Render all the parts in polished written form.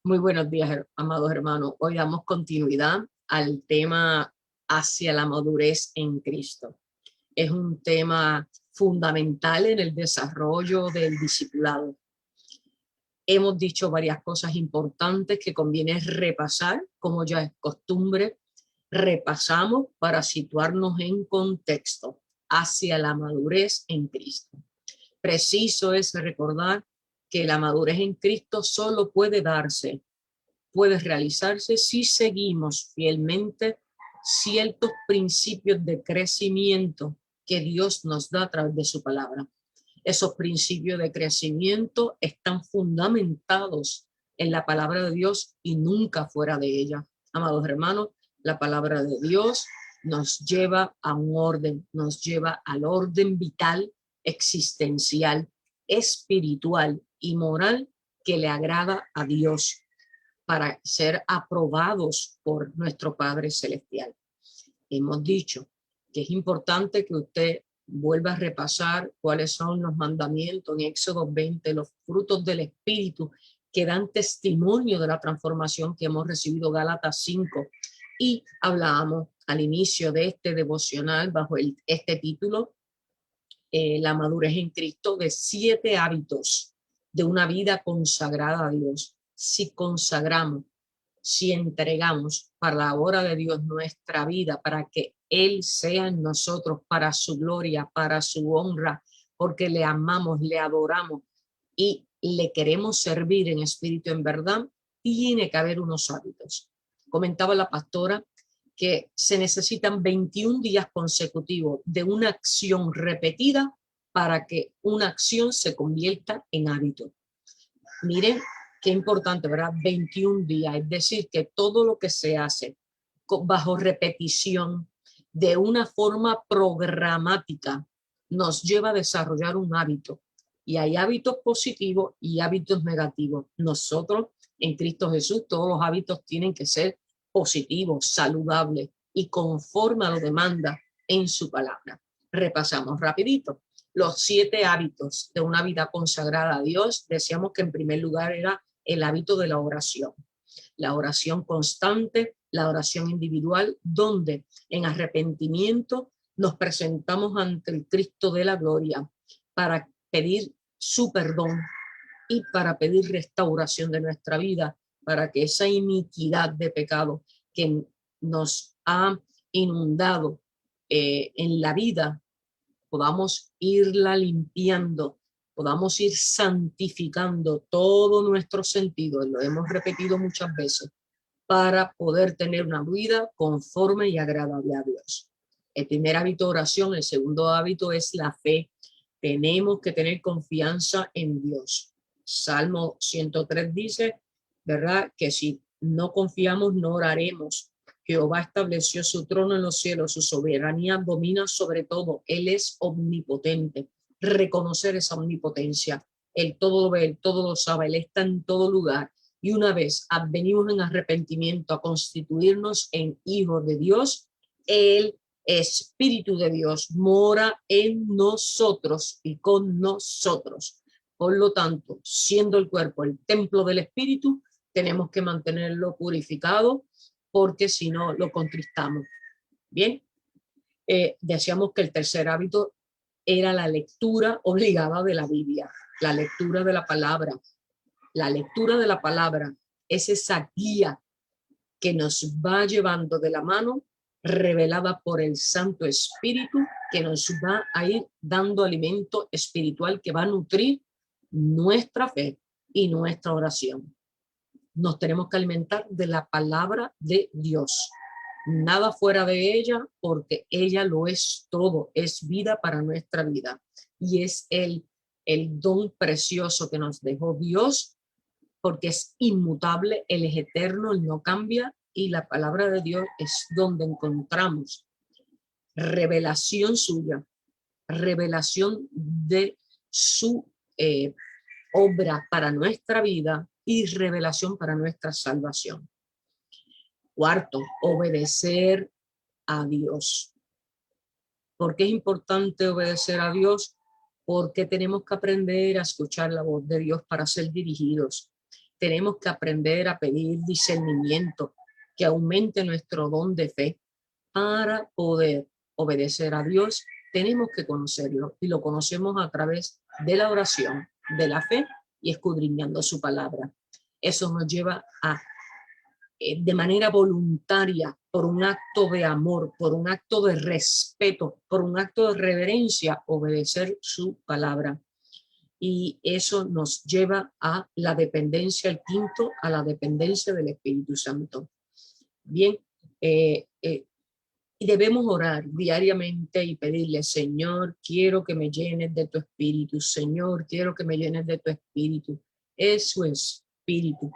Muy buenos días, amados hermanos. Hoy damos continuidad al tema hacia la madurez en Cristo. Es un tema fundamental en el desarrollo del discipulado. Hemos dicho varias cosas importantes que conviene repasar, como ya es costumbre. Repasamos para situarnos en contexto hacia la madurez en Cristo. Preciso es recordar que la madurez en Cristo solo puede realizarse si seguimos fielmente ciertos principios de crecimiento que Dios nos da a través de su palabra. Esos principios de crecimiento están fundamentados en la palabra de Dios y nunca fuera de ella. Amados hermanos, la palabra de Dios nos lleva a un orden, nos lleva al orden vital, existencial, espiritual y moral que le agrada a Dios para ser aprobados por nuestro Padre Celestial. Hemos dicho que es importante que usted vuelva a repasar cuáles son los mandamientos en Éxodo 20, los frutos del Espíritu que dan testimonio de la transformación que hemos recibido, Gálatas 5, y hablábamos al inicio de este devocional bajo este título, la madurez en Cristo, de 7 hábitos de una vida consagrada a Dios. Si consagramos, si entregamos para la obra de Dios nuestra vida, para que Él sea en nosotros, para su gloria, para su honra, porque le amamos, le adoramos y le queremos servir en espíritu, en verdad, tiene que haber unos hábitos. Comentaba la pastora que se necesitan 21 días consecutivos de una acción repetida para que una acción se convierta en hábito. Miren qué importante, ¿verdad? 21 días, es decir, que todo lo que se hace bajo repetición de una forma programática nos lleva a desarrollar un hábito. Y hay hábitos positivos y hábitos negativos. Nosotros, en Cristo Jesús, todos los hábitos tienen que ser positivos, saludables y conforme a lo demanda en su palabra. Repasamos rapidito. Los 7 hábitos de una vida consagrada a Dios. Decíamos que en primer lugar era el hábito de la oración constante, la oración individual, donde en arrepentimiento nos presentamos ante el Cristo de la gloria para pedir su perdón y para pedir restauración de nuestra vida, para que esa iniquidad de pecado que nos ha inundado en la vida, podamos irla limpiando, podamos ir santificando todo nuestro sentido, y lo hemos repetido muchas veces, para poder tener una vida conforme y agradable a Dios. El primer hábito de oración, el segundo hábito es la fe. Tenemos que tener confianza en Dios. Salmo 103 dice, ¿verdad? Que si no confiamos, no oraremos. Jehová estableció su trono en los cielos, su soberanía domina sobre todo. Él es omnipotente. Reconocer esa omnipotencia. Él todo lo ve, él todo lo sabe, él está en todo lugar. Y una vez venimos en arrepentimiento a constituirnos en hijos de Dios, el Espíritu de Dios mora en nosotros y con nosotros. Por lo tanto, siendo el cuerpo el templo del Espíritu, tenemos que mantenerlo purificado, porque si no lo contristamos. Bien, decíamos que el tercer hábito era la lectura obligada de la Biblia, la lectura de la palabra. La lectura de la palabra es esa guía que nos va llevando de la mano, revelada por el Santo Espíritu, que nos va a ir dando alimento espiritual que va a nutrir nuestra fe y nuestra oración. Nos tenemos que alimentar de la palabra de Dios. Nada fuera de ella, porque ella lo es todo, es vida para nuestra vida. Y es el don precioso que nos dejó Dios, porque es inmutable, Él es eterno, Él no cambia, y la palabra de Dios es donde encontramos revelación suya, revelación de su obra para nuestra vida y revelación para nuestra salvación. Cuarto, obedecer a Dios. ¿Por qué es importante obedecer a Dios? Porque tenemos que aprender a escuchar la voz de Dios para ser dirigidos. Tenemos que aprender a pedir discernimiento, que aumente nuestro don de fe para poder obedecer a Dios. Tenemos que conocerlo y lo conocemos a través de la oración, de la fe y escudriñando su palabra. Eso nos lleva a, de manera voluntaria, por un acto de amor, por un acto de respeto, por un acto de reverencia, obedecer su palabra. Y eso nos lleva a la dependencia, el quinto, a la dependencia del Espíritu Santo. Bien, y debemos orar diariamente y pedirle, Señor, quiero que me llenes de tu espíritu. Señor, quiero que me llenes de tu espíritu. Es su espíritu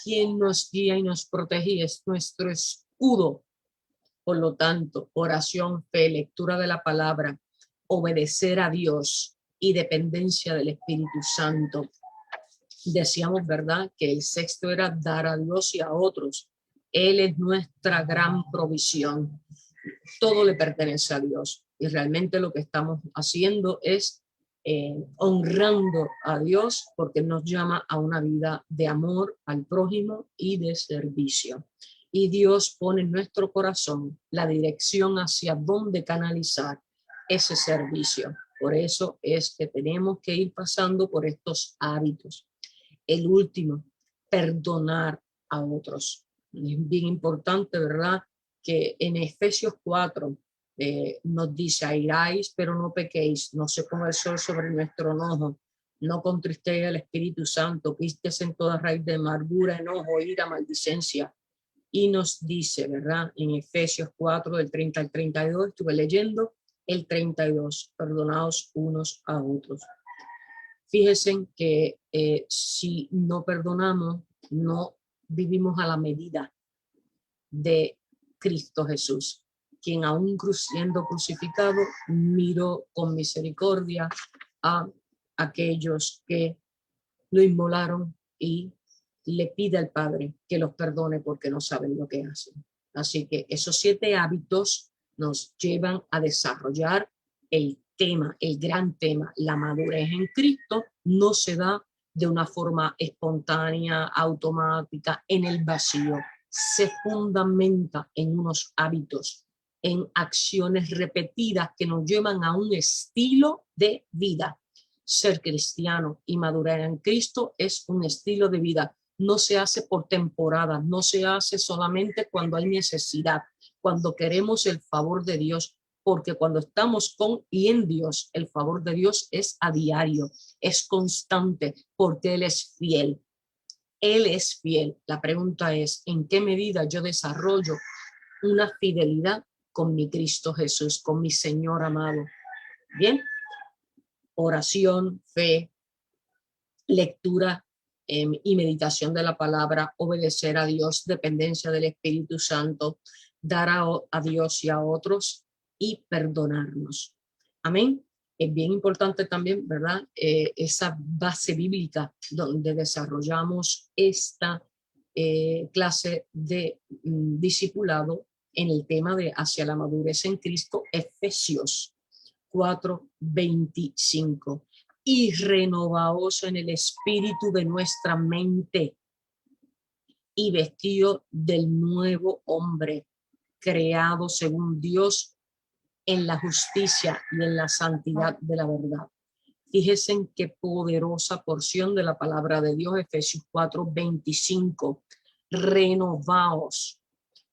quien nos guía y nos protege, es nuestro escudo. Por lo tanto, oración, fe, lectura de la palabra, obedecer a Dios y dependencia del Espíritu Santo. Decíamos, ¿verdad?, que el sexto era dar a Dios y a otros. Él es nuestra gran provisión. Todo le pertenece a Dios y realmente lo que estamos haciendo es honrando a Dios, porque nos llama a una vida de amor al prójimo y de servicio. Y Dios pone en nuestro corazón la dirección hacia dónde canalizar ese servicio. Por eso es que tenemos que ir pasando por estos hábitos. El último, perdonar a otros. Es bien importante, ¿verdad?, que en Efesios 4 nos dice, airáis, pero no pequéis, no se ponga el sol sobre nuestro enojo, no contristéis al Espíritu Santo, quístese en toda raíz de amargura, enojo, ira, maldicencia. Y nos dice, ¿verdad?, en Efesios 4, del 30 al 32, estuve leyendo el 32, perdonaos unos a otros. Fíjense que si no perdonamos, no vivimos a la medida de Cristo Jesús, quien aún siendo crucificado, miró con misericordia a aquellos que lo inmolaron y le pide al Padre que los perdone porque no saben lo que hacen. Así que esos 7 hábitos nos llevan a desarrollar el tema, el gran tema. La madurez en Cristo no se da de una forma espontánea, automática, en el vacío. Se fundamenta en unos hábitos, en acciones repetidas que nos llevan a un estilo de vida. Ser cristiano y madurar en Cristo es un estilo de vida. No se hace por temporada, no se hace solamente cuando hay necesidad, cuando queremos el favor de Dios, porque cuando estamos con y en Dios, el favor de Dios es a diario, es constante, porque Él es fiel. Él es fiel. La pregunta es, ¿en qué medida yo desarrollo una fidelidad con mi Cristo Jesús, con mi Señor amado? Bien, oración, fe, lectura y meditación de la palabra, obedecer a Dios, dependencia del Espíritu Santo, dar a Dios y a otros y perdonarnos. Amén. Es bien importante también, ¿verdad?, esa base bíblica donde desarrollamos esta clase de discipulado en el tema de hacia la madurez en Cristo, Efesios 4:25. Y renovaos en el espíritu de nuestra mente y vestido del nuevo hombre, creado según Dios en la justicia y en la santidad de la verdad. Fíjense en qué poderosa porción de la palabra de Dios, Efesios 4:25. Renovaos.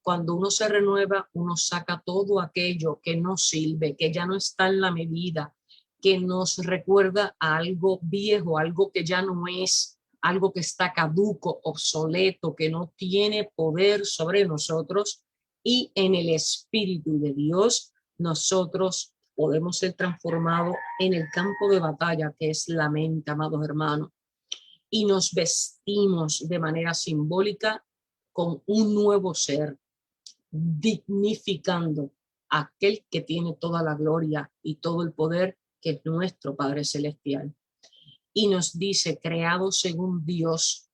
Cuando uno se renueva, uno saca todo aquello que no sirve, que ya no está en la medida, que nos recuerda a algo viejo, algo que ya no es, algo que está caduco, obsoleto, que no tiene poder sobre nosotros. Y en el Espíritu de Dios, nosotros podemos ser transformados en el campo de batalla, que es la mente, amados hermanos. Y nos vestimos de manera simbólica con un nuevo ser, dignificando a aquel que tiene toda la gloria y todo el poder, que es nuestro Padre Celestial. Y nos dice, creado según Dios.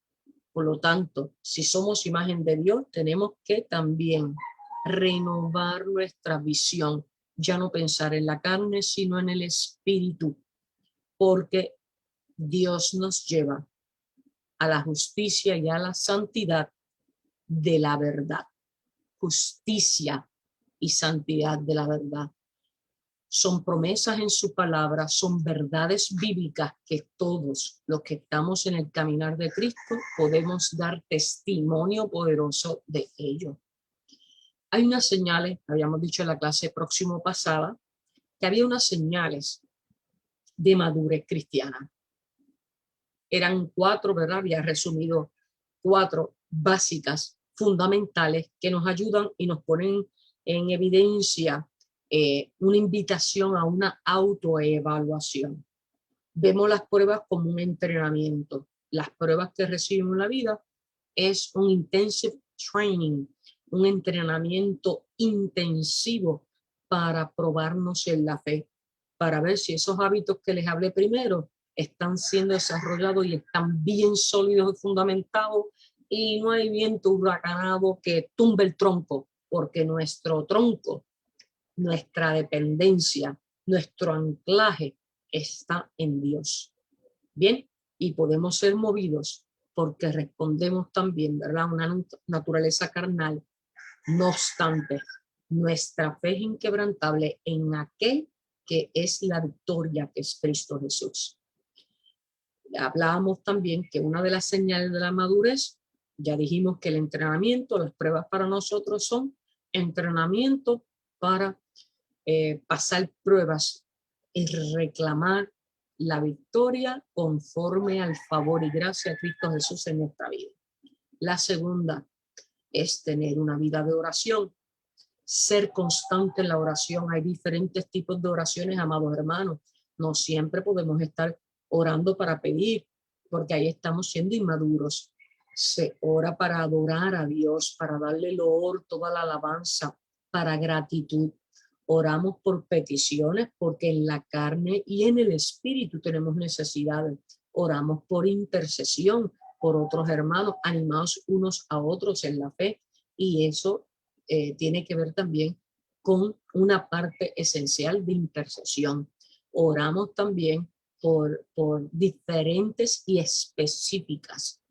Por lo tanto, si somos imagen de Dios, tenemos que también renovar nuestra visión, ya no pensar en la carne, sino en el Espíritu, porque Dios nos lleva a la justicia y a la santidad de la verdad. Justicia y santidad de la verdad. Son promesas en su palabra, son verdades bíblicas que todos los que estamos en el caminar de Cristo podemos dar testimonio poderoso de ello. Hay unas señales, habíamos dicho en la clase próximo pasada, que había unas señales de madurez cristiana. Eran 4, ¿verdad? Había resumido 4 básicas, fundamentales, que nos ayudan y nos ponen en evidencia una invitación a una autoevaluación. Vemos las pruebas como un entrenamiento. Las pruebas que recibimos en la vida es un intensive training, un entrenamiento intensivo para probarnos en la fe, para ver si esos hábitos que les hablé primero están siendo desarrollados y están bien sólidos y fundamentados y no hay viento huracanado que tumbe el tronco, porque nuestro tronco, nuestra dependencia, nuestro anclaje está en Dios. Bien, y podemos ser movidos porque respondemos también, ¿verdad? Una naturaleza carnal. No obstante, nuestra fe es inquebrantable en aquel que es la victoria, que es Cristo Jesús. Hablábamos también que una de las señales de la madurez, ya dijimos que el entrenamiento, las pruebas para nosotros son entrenamiento para pasar pruebas y reclamar la victoria conforme al favor y gracia de Cristo Jesús en nuestra vida. La segunda es tener una vida de oración, ser constante en la oración. Hay diferentes tipos de oraciones, amados hermanos. No siempre podemos estar orando para pedir, porque ahí estamos siendo inmaduros. Se ora para adorar a Dios, para darle loor, toda la alabanza, para gratitud. Oramos por peticiones, porque en la carne y en el espíritu tenemos necesidades. Oramos por intercesión, por otros hermanos, animados unos a otros en la fe. Y eso tiene que ver también con una parte esencial de intercesión. Oramos también por diferentes y específicas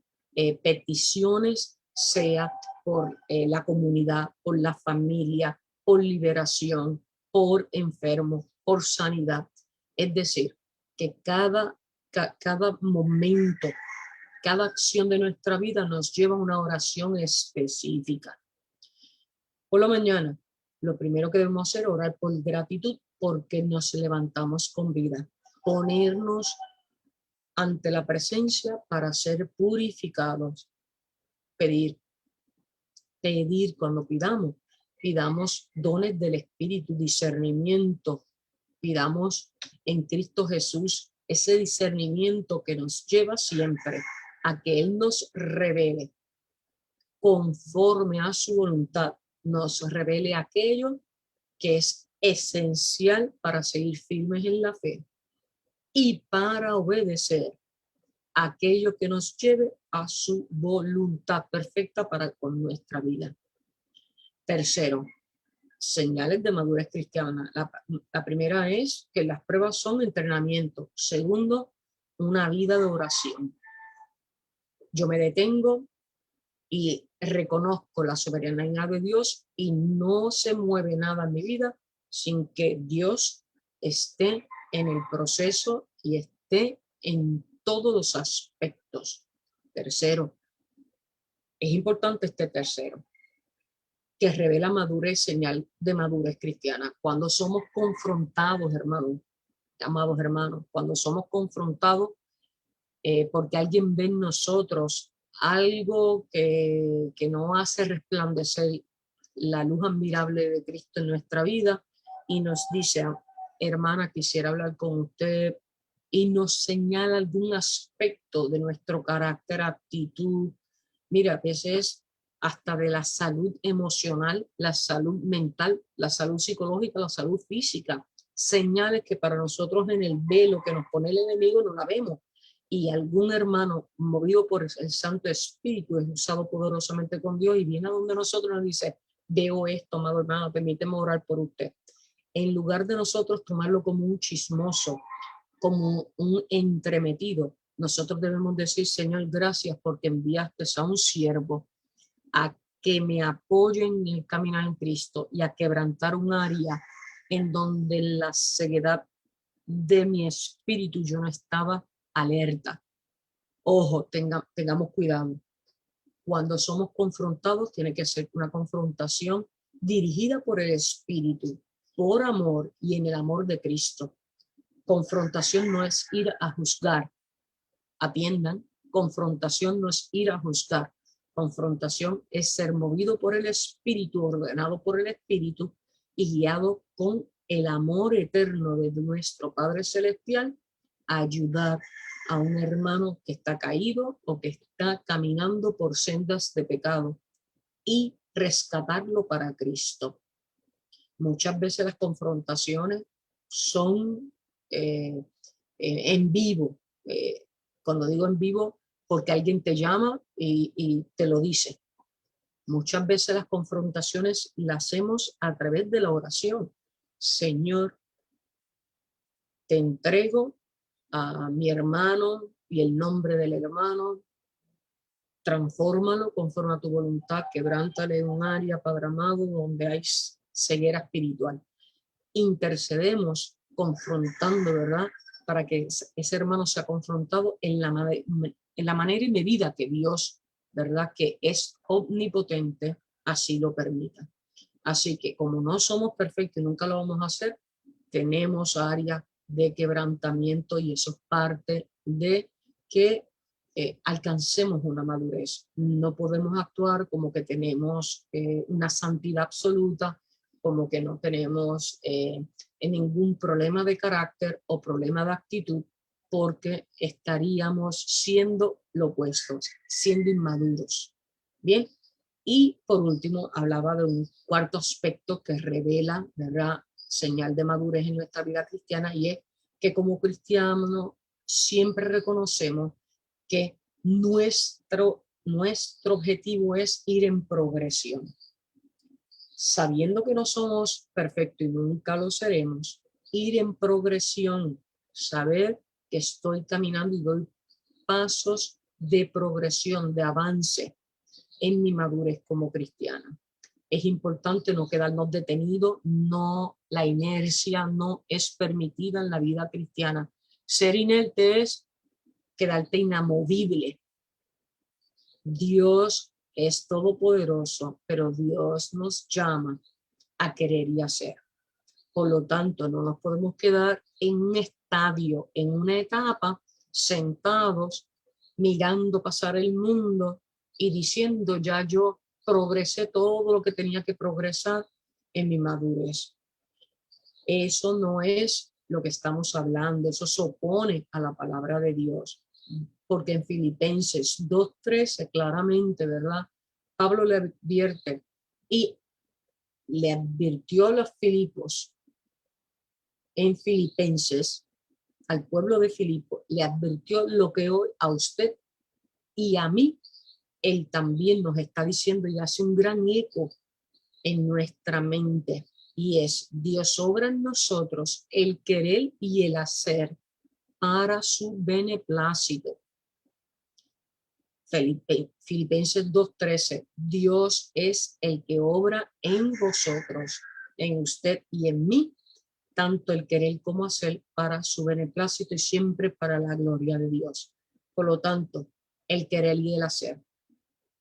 peticiones, sea por la comunidad, por la familia, por liberación, por enfermos, por sanidad. Es decir, que cada momento, cada acción de nuestra vida nos lleva a una oración específica. Por la mañana, lo primero que debemos hacer es orar por gratitud, porque nos levantamos con vida. Ponernos ante la presencia para ser purificados. Pedir cuando pidamos dones del Espíritu, discernimiento. Pidamos en Cristo Jesús ese discernimiento que nos lleva siempre a que Él nos revele conforme a su voluntad, nos revele aquello que es esencial para seguir firmes en la fe y para obedecer aquello que nos lleve a su voluntad perfecta para con nuestra vida. Tercero, señales de madurez cristiana. La primera es que las pruebas son entrenamiento. Segundo, una vida de oración. Yo me detengo y reconozco la soberanía de Dios y no se mueve nada en mi vida sin que Dios esté en el proceso y esté en todos los aspectos. Tercero, es importante este tercero, que revela madurez, señal de madurez cristiana. Cuando somos confrontados, hermanos, amados hermanos, cuando somos confrontados porque alguien ve en nosotros algo que no hace resplandecer la luz admirable de Cristo en nuestra vida y nos dice, hermana, quisiera hablar con usted, y nos señala algún aspecto de nuestro carácter, actitud. Mira, a veces hasta de la salud emocional, la salud mental, la salud psicológica, la salud física, señales que para nosotros en el velo que nos pone el enemigo no la vemos. Y algún hermano movido por el Santo Espíritu es usado poderosamente con Dios y viene a donde nosotros nos dice, veo esto, amado hermano, permíteme orar por usted. En lugar de nosotros tomarlo como un chismoso, como un entremetido, nosotros debemos decir, Señor, gracias porque enviaste a un siervo a que me apoye en el caminar en Cristo y a quebrantar un área en donde la ceguedad de mi espíritu yo no estaba alerta. Ojo, tengamos cuidado. Cuando somos confrontados, tiene que ser una confrontación dirigida por el Espíritu, por amor y en el amor de Cristo. Confrontación no es ir a juzgar. Atiendan, confrontación no es ir a juzgar. Confrontación es ser movido por el Espíritu, ordenado por el Espíritu y guiado con el amor eterno de nuestro Padre Celestial a ayudar a un hermano que está caído o que está caminando por sendas de pecado y rescatarlo para Cristo. Muchas veces las confrontaciones son en vivo. Cuando digo en vivo, porque alguien te llama y te lo dice. Muchas veces las confrontaciones las hacemos a través de la oración. Señor, te entrego a mi hermano y el nombre del hermano, transfórmalo conforme a tu voluntad, quebrántale un área, Padre amado, donde hay ceguera espiritual. Intercedemos confrontando, ¿verdad? Para que ese hermano sea confrontado en la manera y medida que Dios, ¿verdad? Que es omnipotente, así lo permita. Así que como no somos perfectos y nunca lo vamos a hacer, tenemos áreas de quebrantamiento y eso es parte de que alcancemos una madurez. No podemos actuar como que tenemos una santidad absoluta, como que no tenemos ningún problema de carácter o problema de actitud, porque estaríamos siendo lo opuesto, siendo inmaduros. Bien, y por último hablaba de un cuarto aspecto que revela, ¿verdad?, señal de madurez en nuestra vida cristiana, y es que como cristianos siempre reconocemos que nuestro objetivo es ir en progresión. Sabiendo que no somos perfectos y nunca lo seremos, ir en progresión, saber que estoy caminando y doy pasos de progresión, de avance en mi madurez como cristiana. Es importante no quedarnos detenidos, no, la inercia no es permitida en la vida cristiana. Ser inerte es quedarte inamovible. Dios es todopoderoso, pero Dios nos llama a querer y hacer. Por lo tanto, no nos podemos quedar en un estadio, en una etapa, sentados, mirando pasar el mundo y diciendo, ya yo progresé todo lo que tenía que progresar en mi madurez. Eso no es lo que estamos hablando, eso se opone a la palabra de Dios. Porque en Filipenses 2:13 claramente, ¿verdad? Pablo le advierte y le advirtió a los Filipos en Filipenses, al pueblo de Filipo, le advirtió lo que hoy a usted y a mí, él también nos está diciendo y hace un gran eco en nuestra mente. Y es, Dios obra en nosotros el querer y el hacer para su beneplácito. Filipenses 2:13, Dios es el que obra en vosotros, en usted y en mí, tanto el querer como hacer para su beneplácito y siempre para la gloria de Dios. Por lo tanto, el querer y el hacer.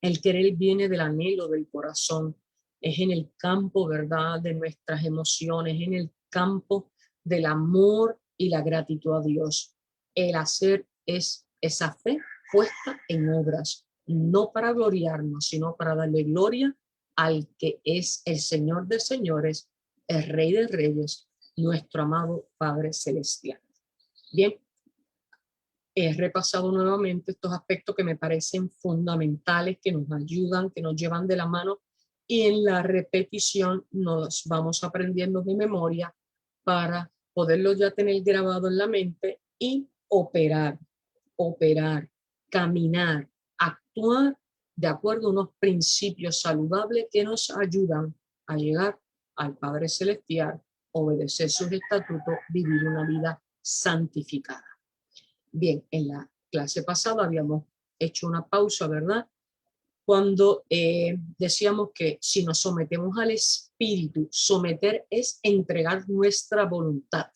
El querer viene del anhelo del corazón, es en el campo, ¿verdad?, de nuestras emociones, en el campo del amor y la gratitud a Dios. El hacer es esa fe puesta en obras, no para gloriarnos, sino para darle gloria al que es el Señor de señores, el Rey de reyes, nuestro amado Padre Celestial. Bien, he repasado nuevamente estos aspectos que me parecen fundamentales, que nos ayudan, que nos llevan de la mano, y en la repetición nos vamos aprendiendo de memoria para poderlo ya tener grabado en la mente y operar, caminar, actuar de acuerdo a unos principios saludables que nos ayudan a llegar al Padre Celestial, obedecer sus estatutos, vivir una vida santificada. Bien, en la clase pasada habíamos hecho una pausa, ¿verdad? Cuando decíamos que si nos sometemos al Espíritu, someter es entregar nuestra voluntad.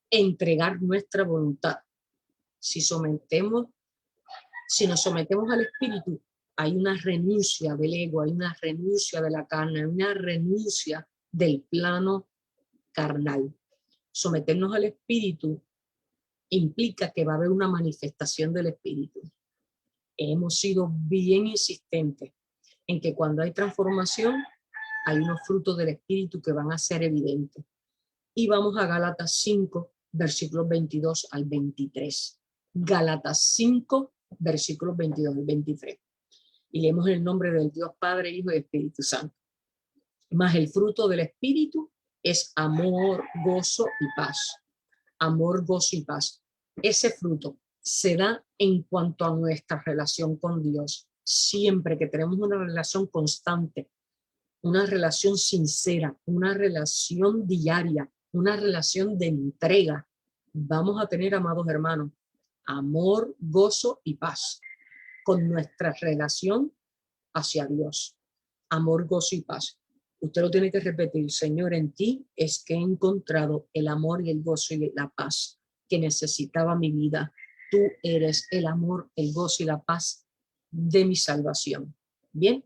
Entregar nuestra voluntad. Si nos sometemos al Espíritu, hay una renuncia del ego, hay una renuncia de la carne, hay una renuncia del plano carnal. Someternos al Espíritu implica que va a haber una manifestación del Espíritu. Hemos sido bien insistentes en que cuando hay transformación, hay unos frutos del Espíritu que van a ser evidentes. Y vamos a Gálatas 5, versículos 22 al 23. Gálatas 5, versículos 22 al 23. Y leemos el nombre del Dios Padre, Hijo y Espíritu Santo. Mas el fruto del Espíritu es amor, gozo y paz. Amor, gozo y paz. Ese fruto se da en cuanto a nuestra relación con Dios. Siempre que tenemos una relación constante, una relación sincera, una relación diaria, una relación de entrega, vamos a tener, amados hermanos, amor, gozo y paz con nuestra relación hacia Dios. Amor, gozo y paz. Usted lo tiene que repetir: Señor, en ti es que he encontrado el amor y el gozo y la paz que necesitaba mi vida. Tú eres el amor, el gozo y la paz de mi salvación. Bien,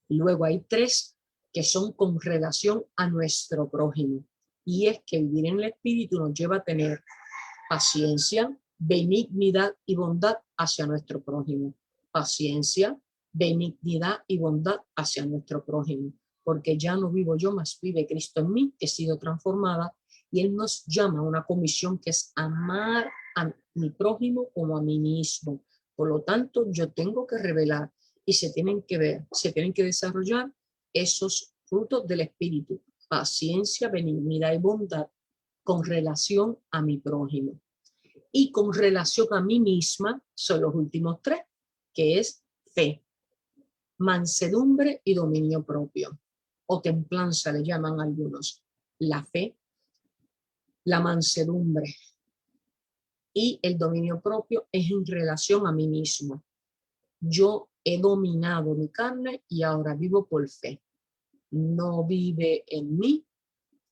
luego hay tres que son con relación a nuestro prójimo. Y es que vivir en el Espíritu nos lleva a tener paciencia, benignidad y bondad hacia nuestro prójimo. Paciencia, benignidad y bondad hacia nuestro prójimo. Porque ya no vivo yo, mas vive Cristo en mí, que he sido transformada. Y Él nos llama a una comisión que es amar a mi prójimo como a mí mismo. Por lo tanto, yo tengo que revelar y se tienen que ver, se tienen que desarrollar esos frutos del Espíritu: paciencia, benignidad y bondad con relación a mi prójimo. Y con relación a mí misma son los últimos tres, que es fe, mansedumbre y dominio propio, o templanza le llaman algunos. La fe, la mansedumbre y el dominio propio es en relación a mí mismo. Yo he dominado mi carne y ahora vivo por fe. No vive en mí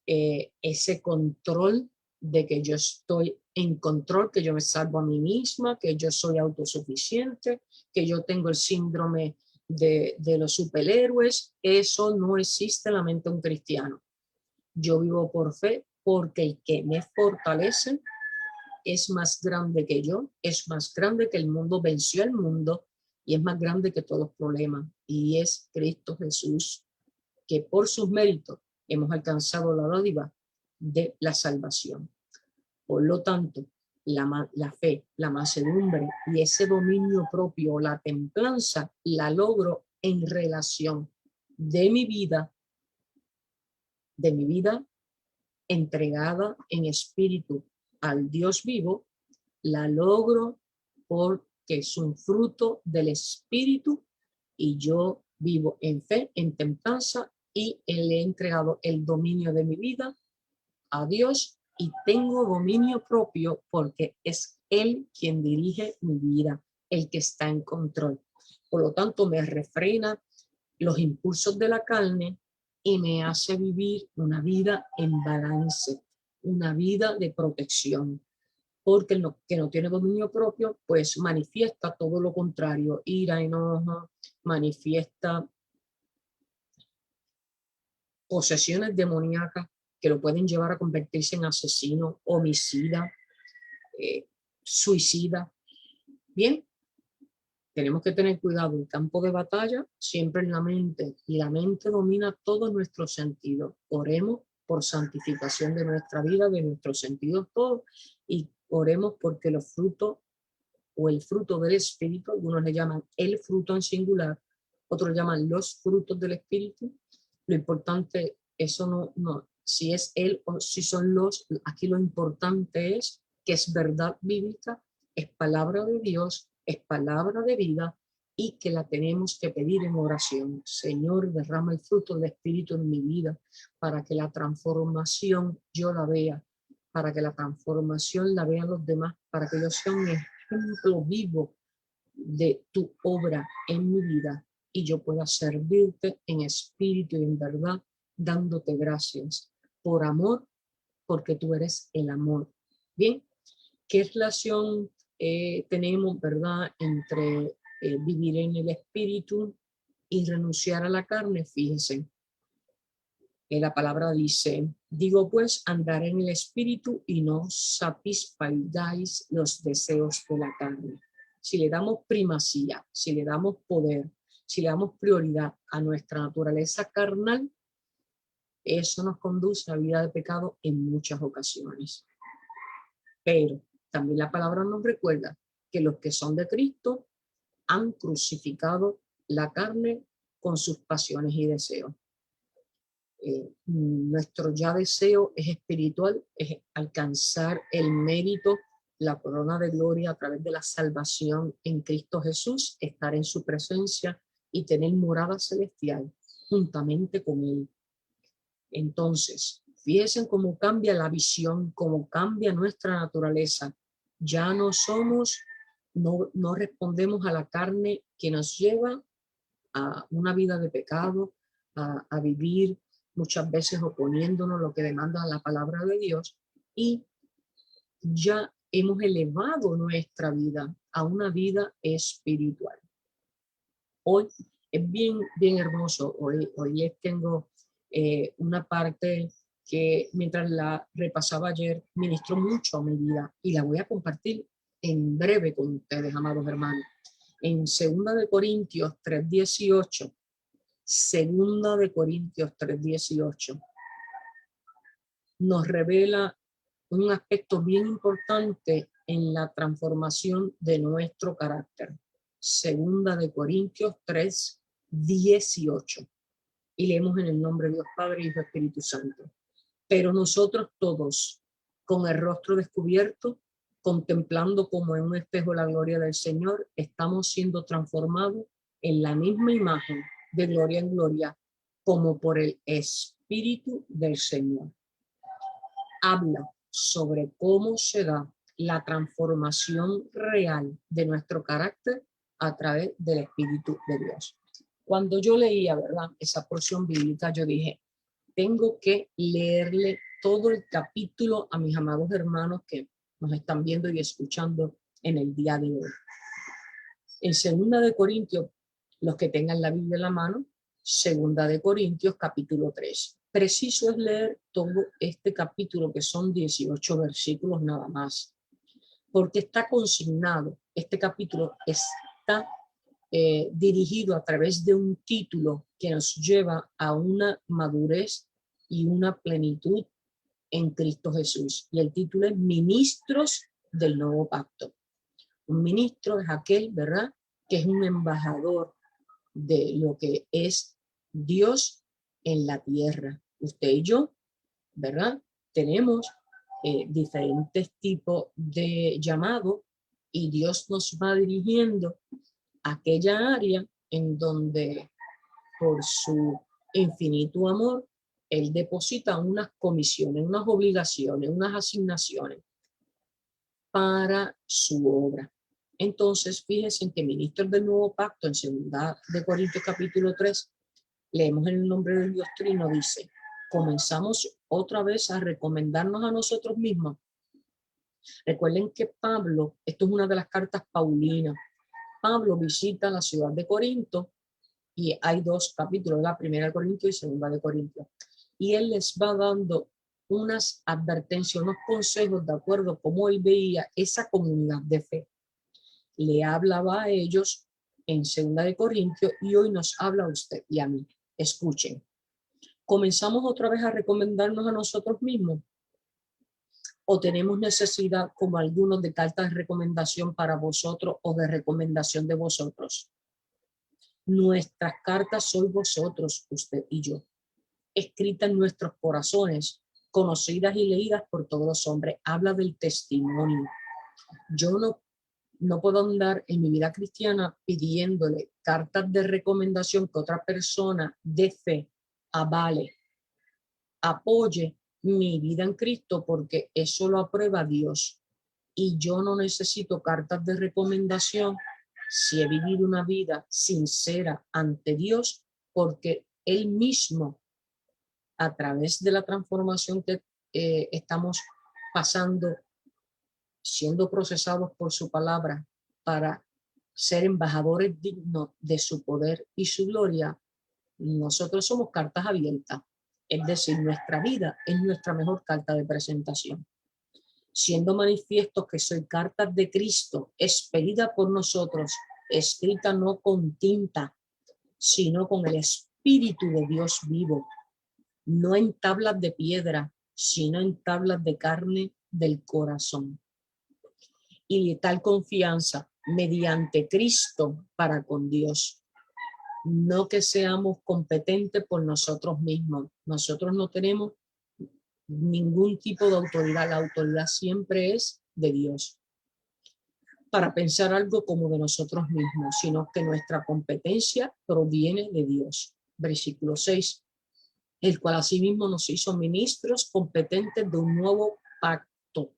ese control de que yo estoy en control, que yo me salvo a mí misma, que yo soy autosuficiente, que yo tengo el síndrome de los superhéroes. Eso no existe en la mente de un cristiano. Yo vivo por fe porque el que me fortalece es más grande que yo, es más grande que el mundo, venció el mundo y es más grande que todos los problemas. Y es Cristo Jesús, que por sus méritos hemos alcanzado la dádiva de la salvación. Por lo tanto, la fe, la mansedumbre y ese dominio propio, la templanza, la logro en relación de mi vida entregada en espíritu al Dios vivo. La logro porque es un fruto del Espíritu y yo vivo en fe, en templanza, y le he entregado el dominio de mi vida a Dios y tengo dominio propio porque es Él quien dirige mi vida, el que está en control. Por lo tanto, me refrena los impulsos de la carne y me hace vivir una vida en balance, una vida de protección. Porque el que no tiene dominio propio, pues manifiesta todo lo contrario: ira, enojo, manifiesta posesiones demoníacas que lo pueden llevar a convertirse en asesino, homicida, suicida. Bien, tenemos que tener cuidado. El campo de batalla siempre en la mente, y la mente domina todos nuestros sentidos. Oremos por santificación de nuestra vida, de nuestros sentidos todos, y oremos porque los frutos o el fruto del Espíritu, algunos le llaman el fruto en singular, otros le llaman los frutos del Espíritu. Lo importante, eso no, si es él o si son los, aquí lo importante es que es verdad bíblica, es palabra de Dios, es palabra de vida y que la tenemos que pedir en oración. Señor, derrama el fruto del Espíritu en mi vida para que la transformación yo la vea para que la transformación la vean los demás, para que yo sea un ejemplo vivo de tu obra en mi vida y yo pueda servirte en espíritu y en verdad, dándote gracias por amor, porque tú eres el amor. Bien, ¿qué relación tenemos, verdad, entre vivir en el espíritu y renunciar a la carne? Fíjense, la palabra dice, digo pues, andar en el espíritu y no satisfagáis los deseos de la carne. Si le damos primacía, si le damos poder, si le damos prioridad a nuestra naturaleza carnal, eso nos conduce a vida de pecado en muchas ocasiones. Pero también la palabra nos recuerda que los que son de Cristo han crucificado la carne con sus pasiones y deseos. Nuestro ya deseo es espiritual, es alcanzar el mérito, la corona de gloria a través de la salvación en Cristo Jesús, estar en su presencia y tener morada celestial juntamente con Él. Entonces, fíjense cómo cambia la visión, cómo cambia nuestra naturaleza. Ya no somos, no respondemos a la carne que nos lleva a una vida de pecado, a vivir muchas veces oponiéndonos a lo que demanda la palabra de Dios, y ya hemos elevado nuestra vida a una vida espiritual. Hoy es bien hermoso. Hoy les tengo una parte que mientras la repasaba ayer ministró mucho a mi vida y la voy a compartir en breve con ustedes, amados hermanos. En 2 de Corintios 3:18, 2 de Corintios 3:18, nos revela un aspecto bien importante en la transformación de nuestro carácter. 2 de Corintios 3:18. Y leemos en el nombre de Dios Padre, Hijo y Espíritu Santo. Pero nosotros todos, con el rostro descubierto, contemplando como en un espejo la gloria del Señor, estamos siendo transformados en la misma imagen de gloria en gloria, como por el Espíritu del Señor. Habla sobre cómo se da la transformación real de nuestro carácter a través del Espíritu de Dios. Cuando yo leía, ¿verdad?, esa porción bíblica, yo dije, tengo que leerle todo el capítulo a mis amados hermanos que nos están viendo y escuchando en el día de hoy. En 2 de Corintios, los que tengan la Biblia en la mano, 2 de Corintios capítulo 3. Preciso es leer todo este capítulo, que son 18 versículos nada más, porque está consignado, este capítulo está dirigido a través de un título que nos lleva a una madurez y una plenitud en Cristo Jesús. Y el título es Ministros del Nuevo Pacto. Un ministro es aquel, ¿verdad?, que es un embajador de lo que es Dios en la tierra. Usted y yo, ¿verdad?, tenemos diferentes tipos de llamado y Dios nos va dirigiendo a aquella área en donde por su infinito amor Él deposita unas comisiones, unas obligaciones, unas asignaciones para su obra. Entonces, fíjense en que ministros del Nuevo Pacto, en 2 de Corintios capítulo 3, leemos en el nombre del Dios Trino, dice, comenzamos otra vez a recomendarnos a nosotros mismos. Recuerden que Pablo, esto es una de las cartas paulinas, Pablo visita la ciudad de Corinto y hay dos capítulos, la primera de Corintios y segunda de Corintios. Y él les va dando unas advertencias, unos consejos de acuerdo a cómo él veía esa comunidad de fe. Le hablaba a ellos en 2 de Corintios y hoy nos habla a usted y a mí. Escuchen. ¿Comenzamos otra vez a recomendarnos a nosotros mismos? ¿O tenemos necesidad, como algunos, de cartas de recomendación para vosotros o de recomendación de vosotros? Nuestras cartas sois vosotros, usted y yo, escritas en nuestros corazones, conocidas y leídas por todos los hombres. Habla del testimonio. Yo no puedo andar en mi vida cristiana pidiéndole cartas de recomendación que otra persona de fe avale, apoye mi vida en Cristo porque eso lo aprueba Dios. Y yo no necesito cartas de recomendación si he vivido una vida sincera ante Dios, porque Él mismo, a través de la transformación que estamos pasando, siendo procesados por su palabra para ser embajadores dignos de su poder y su gloria, nosotros somos cartas abiertas. Es decir, nuestra vida es nuestra mejor carta de presentación. Siendo manifiesto que soy carta de Cristo, expedida por nosotros, escrita no con tinta, sino con el Espíritu de Dios vivo, no en tablas de piedra, sino en tablas de carne del corazón. Y tal confianza mediante Cristo para con Dios. No que seamos competentes por nosotros mismos. Nosotros no tenemos ningún tipo de autoridad. La autoridad siempre es de Dios. Para pensar algo como de nosotros mismos, sino que nuestra competencia proviene de Dios. Versículo 6. El cual asimismo nos hizo ministros competentes de un nuevo pacto.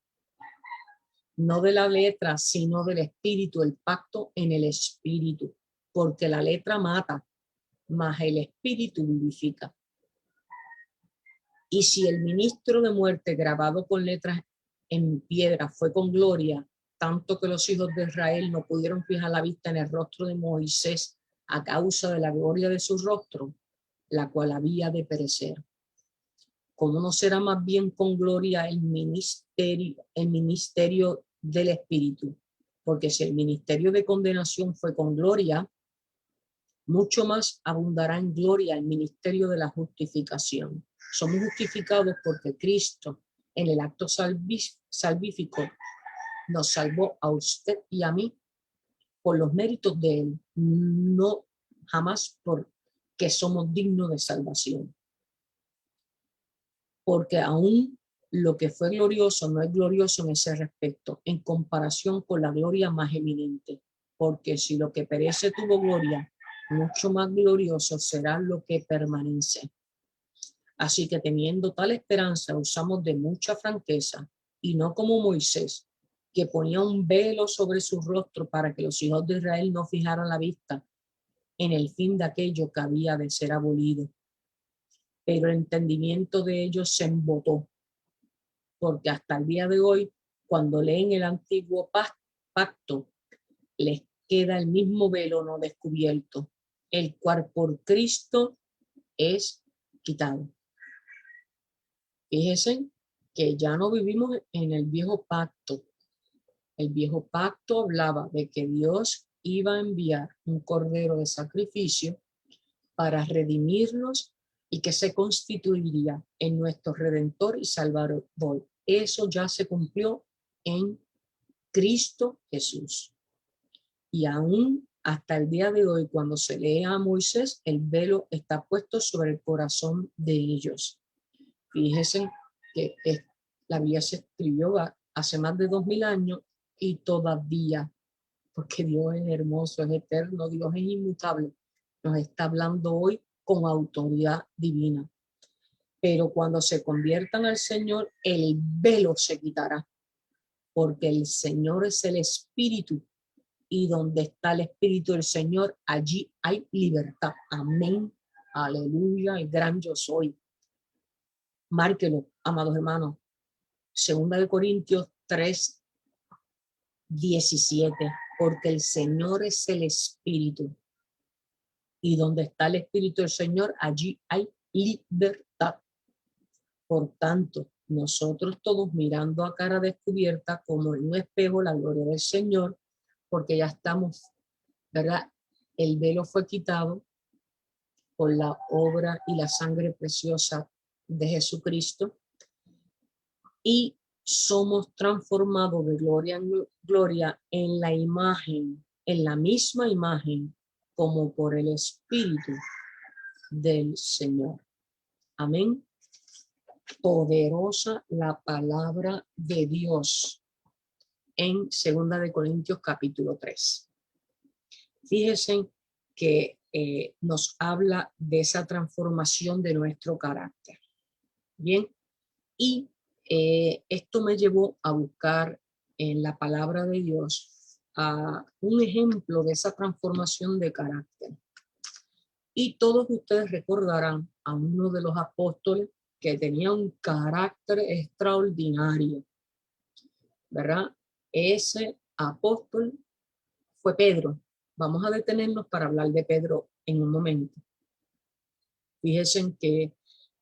No de la letra, sino del espíritu, el pacto en el espíritu. Porque la letra mata, mas el espíritu vivifica. Y si el ministro de muerte grabado con letras en piedra fue con gloria, tanto que los hijos de Israel no pudieron fijar la vista en el rostro de Moisés a causa de la gloria de su rostro, la cual había de perecer. ¿Cómo no será más bien con gloria el ministerio del Espíritu? Porque si el ministerio de condenación fue con gloria, mucho más abundará en gloria el ministerio de la justificación. Somos justificados porque Cristo, en el acto salvífico, nos salvó a usted y a mí por los méritos de Él, no jamás porque somos dignos de salvación. Porque aún lo que fue glorioso no es glorioso en ese respecto, en comparación con la gloria más eminente. Porque si lo que perece tuvo gloria, mucho más glorioso será lo que permanece. Así que teniendo tal esperanza, usamos de mucha franqueza, y no como Moisés, que ponía un velo sobre su rostro para que los hijos de Israel no fijaran la vista en el fin de aquello que había de ser abolido. Pero el entendimiento de ellos se embotó, porque hasta el día de hoy, cuando leen el antiguo pacto, les queda el mismo velo no descubierto, el cual por Cristo es quitado. Fíjense que ya no vivimos en el viejo pacto. El viejo pacto hablaba de que Dios iba a enviar un cordero de sacrificio para redimirnos y que se constituiría en nuestro Redentor y Salvador. Eso ya se cumplió en Cristo Jesús. Y aún hasta el día de hoy, cuando se lee a Moisés, el velo está puesto sobre el corazón de ellos. Fíjense que la Biblia se escribió hace más de 2000 años y todavía, porque Dios es hermoso, es eterno, Dios es inmutable, nos está hablando hoy con autoridad divina. Pero cuando se conviertan al Señor, el velo se quitará, porque el Señor es el Espíritu, y donde está el Espíritu del Señor, allí hay libertad. Amén, aleluya, el gran yo soy. Márquelo, amados hermanos. 2 Corintios 3:17, porque el Señor es el Espíritu, y donde está el Espíritu del Señor, allí hay libertad. Por tanto, nosotros todos mirando a cara descubierta como en un espejo la gloria del Señor, porque ya estamos, ¿verdad? El velo fue quitado por la obra y la sangre preciosa de Jesucristo, y somos transformados de gloria en gloria en la imagen, en la misma imagen, como por el Espíritu del Señor. Amén. Poderosa la palabra de Dios en 2 Corintios capítulo 3. Fíjense que nos habla de esa transformación de nuestro carácter. Bien, Y esto me llevó a buscar en la palabra de Dios un ejemplo de esa transformación de carácter. Y todos ustedes recordarán a uno de los apóstoles que tenía un carácter extraordinario, ¿verdad? Ese apóstol fue Pedro. Vamos a detenernos para hablar de Pedro en un momento. Fíjense que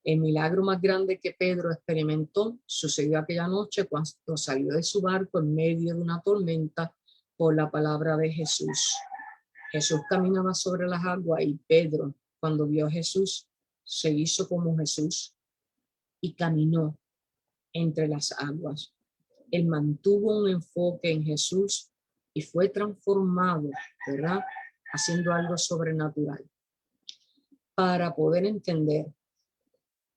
el milagro más grande que Pedro experimentó sucedió aquella noche cuando salió de su barco en medio de una tormenta por la palabra de Jesús. Jesús caminaba sobre las aguas y Pedro, cuando vio a Jesús, se hizo como Jesús y caminó entre las aguas. Él mantuvo un enfoque en Jesús y fue transformado, ¿verdad? Haciendo algo sobrenatural. Para poder entender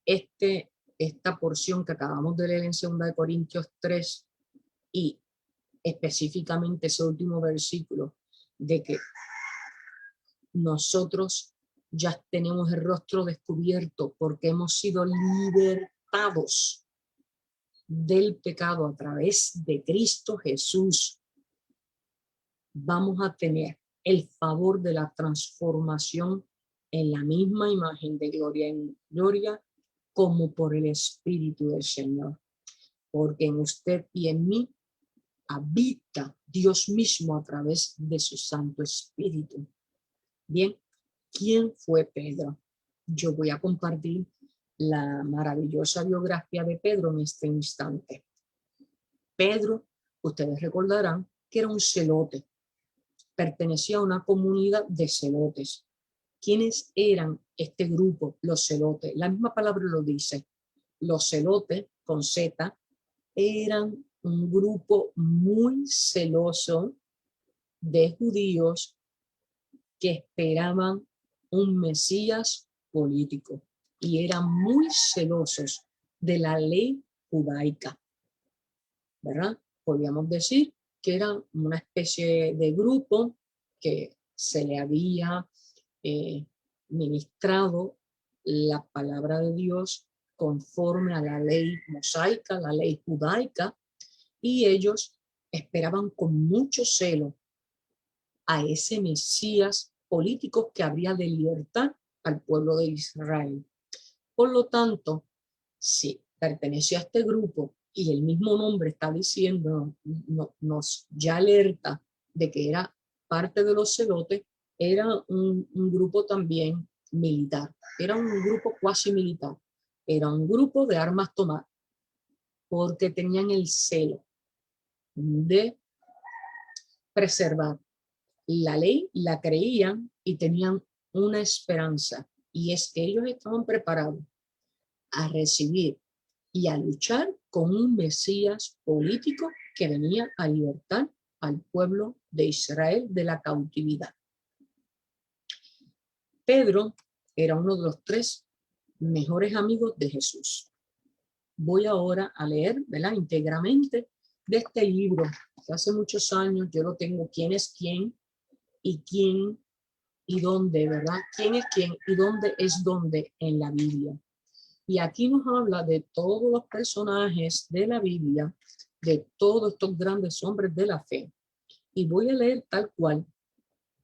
esta porción que acabamos de leer en 2 Corintios 3 y específicamente ese último versículo de que nosotros ya tenemos el rostro descubierto porque hemos sido libertados del pecado a través de Cristo Jesús, vamos a tener el favor de la transformación en la misma imagen de gloria en gloria como por el Espíritu del Señor. Porque en usted y en mí habita Dios mismo a través de su Santo Espíritu. Bien, ¿quién fue Pedro? Yo voy a compartir la maravillosa biografía de Pedro en este instante. Pedro, ustedes recordarán que era un celote, pertenecía a una comunidad de celotes. ¿Quiénes eran este grupo? Los celotes. La misma palabra lo dice. Los celotes, con Z, eran un grupo muy celoso de judíos que esperaban un Mesías político y eran muy celosos de la ley judaica, ¿verdad? Podríamos decir que era una especie de grupo que se le había ministrado la palabra de Dios conforme a la ley mosaica, la ley judaica, y ellos esperaban con mucho celo a ese Mesías político que habría de libertar al pueblo de Israel. Por lo tanto, si perteneció a este grupo y el mismo nombre está diciendo, nos ya alerta de que era parte de los celotes, era un grupo también militar, era un grupo cuasi militar, era un grupo de armas tomadas, porque tenían el celo de preservar la ley, la creían y tenían una esperanza, y es que ellos estaban preparados a recibir y a luchar con un Mesías político que venía a libertar al pueblo de Israel de la cautividad. Pedro era uno de los 3 mejores amigos de Jesús. Voy ahora a leer, ¿verdad?, íntegramente de este libro que hace muchos años yo lo tengo, quién es quién y dónde, ¿verdad? ¿Quién es quién y dónde es dónde en la Biblia? Y aquí nos habla de todos los personajes de la Biblia, de todos estos grandes hombres de la fe. Y voy a leer tal cual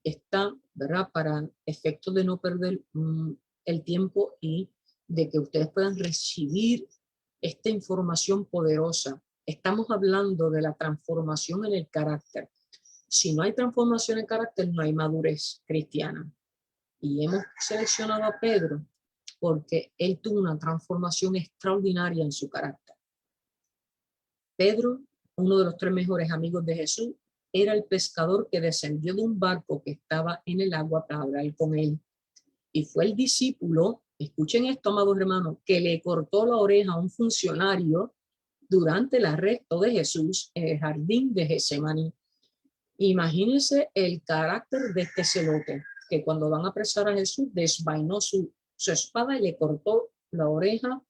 está, ¿verdad? Para efectos de no perder el tiempo y de que ustedes puedan recibir esta información poderosa. Estamos hablando de la transformación en el carácter. Si no hay transformación en carácter, no hay madurez cristiana. Y hemos seleccionado a Pedro porque él tuvo una transformación extraordinaria en su carácter. Pedro, uno de los 3 mejores amigos de Jesús, era el pescador que descendió de un barco que estaba en el agua para hablar con él. Y fue el discípulo, escuchen esto, amados hermanos, que le cortó la oreja a un funcionario durante el arresto de Jesús en el jardín de Getsemaní. Imagínense el carácter de este celote, que cuando van a apresar a Jesús desvainó su espada y le cortó la oreja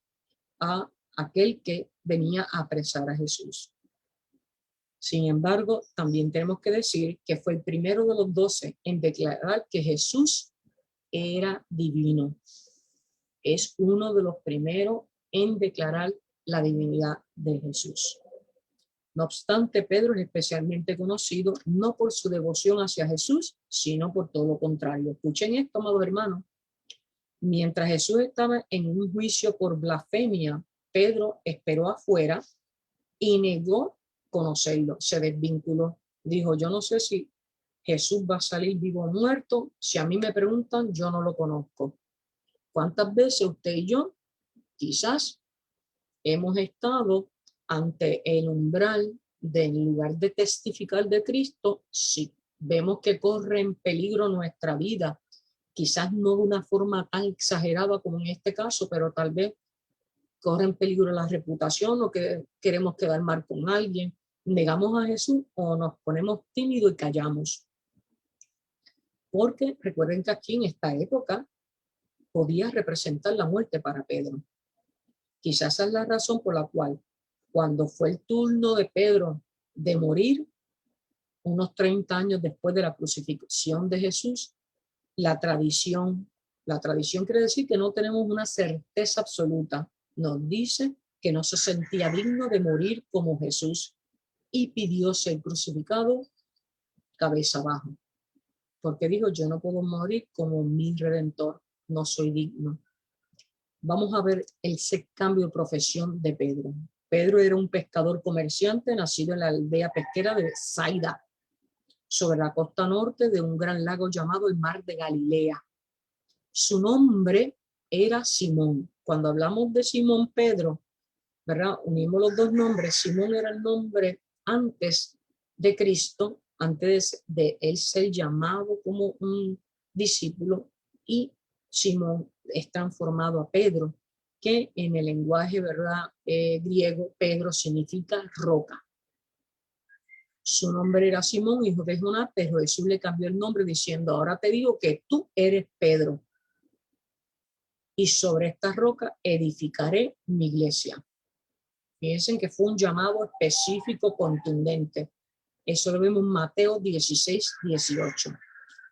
a aquel que venía a apresar a Jesús. Sin embargo, también tenemos que decir que fue el primero de los 12 en declarar que Jesús era divino. Es uno de los primeros en declarar la divinidad de Jesús. No obstante, Pedro es especialmente conocido no por su devoción hacia Jesús, sino por todo lo contrario. Escuchen esto, amados hermanos. Mientras Jesús estaba en un juicio por blasfemia, Pedro esperó afuera y negó conocerlo, se desvinculó. Dijo, yo no sé si Jesús va a salir vivo o muerto. Si a mí me preguntan, yo no lo conozco. ¿Cuántas veces usted y yo quizás hemos estado ante el umbral del lugar de testificar de Cristo? Si vemos que corre en peligro nuestra vida, quizás no de una forma tan exagerada como en este caso, pero tal vez corre en peligro la reputación o que queremos quedar mal con alguien, negamos a Jesús o nos ponemos tímidos y callamos. Porque recuerden que aquí en esta época podía representar la muerte para Pedro. Quizás esa es la razón por la cual cuando fue el turno de Pedro de morir, unos 30 años después de la crucifixión de Jesús, la tradición quiere decir que no tenemos una certeza absoluta, nos dice que no se sentía digno de morir como Jesús y pidió ser crucificado cabeza abajo. Porque dijo, yo no puedo morir como mi Redentor, no soy digno. Vamos a ver el cambio de profesión de Pedro. Pedro era un pescador comerciante nacido en la aldea pesquera de Saida, sobre la costa norte de un gran lago llamado el Mar de Galilea. Su nombre era Simón. Cuando hablamos de Simón Pedro, ¿verdad? Unimos los dos nombres. Simón era el nombre antes de Cristo, antes de él ser llamado como un discípulo, y Simón es transformado a Pedro, que en el lenguaje, ¿verdad? Griego, Pedro significa roca. Su nombre era Simón, hijo de Jonás, pero Jesús le cambió el nombre diciendo, ahora te digo que tú eres Pedro, y sobre esta roca edificaré mi iglesia. Piensen que fue un llamado específico, contundente. Eso lo vemos en Mateo 16, 18.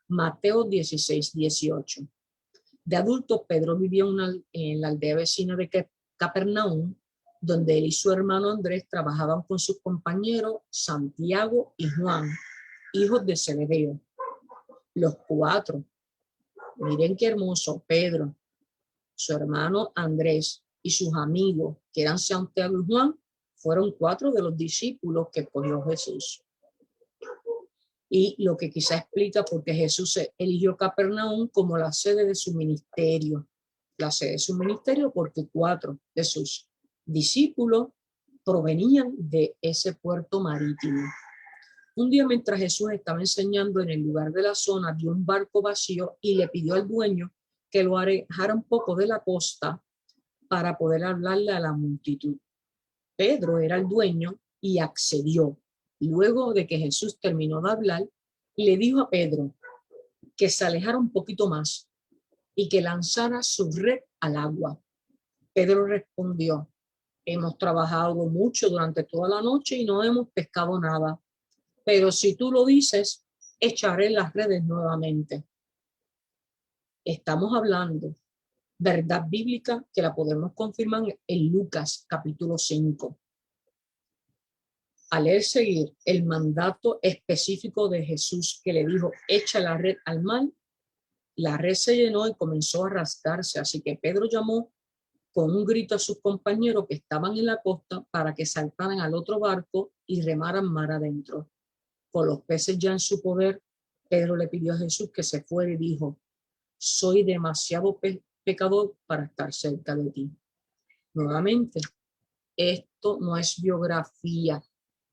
Mateo 16, 18. De adulto, Pedro vivía en la aldea vecina de Capernaum, donde él y su hermano Andrés trabajaban con sus compañeros Santiago y Juan, hijos de Zebedeo. Los cuatro, miren qué hermoso, Pedro, su hermano Andrés y sus amigos, que eran Santiago y Juan, fueron 4 de los discípulos que escogió Jesús. Y lo que quizá explica por qué Jesús eligió Capernaum como la sede de su ministerio. La sede de su ministerio porque 4 de sus discípulos provenían de ese puerto marítimo. Un día, mientras Jesús estaba enseñando en el lugar de la zona, vio un barco vacío y le pidió al dueño que lo alejara un poco de la costa para poder hablarle a la multitud. Pedro era el dueño y accedió. Luego de que Jesús terminó de hablar, le dijo a Pedro que se alejara un poquito más y que lanzara su red al agua. Pedro respondió, hemos trabajado mucho durante toda la noche y no hemos pescado nada, pero si tú lo dices, echaré las redes nuevamente. Estamos hablando verdad bíblica que la podemos confirmar en Lucas capítulo 5. Al él seguir el mandato específico de Jesús que le dijo, echa la red al mar, la red se llenó y comenzó a rascarse. Así que Pedro llamó con un grito a sus compañeros que estaban en la costa para que saltaran al otro barco y remaran mar adentro. Con los peces ya en su poder, Pedro le pidió a Jesús que se fuera y dijo, soy demasiado pecador para estar cerca de ti. Nuevamente, esto no es biografía,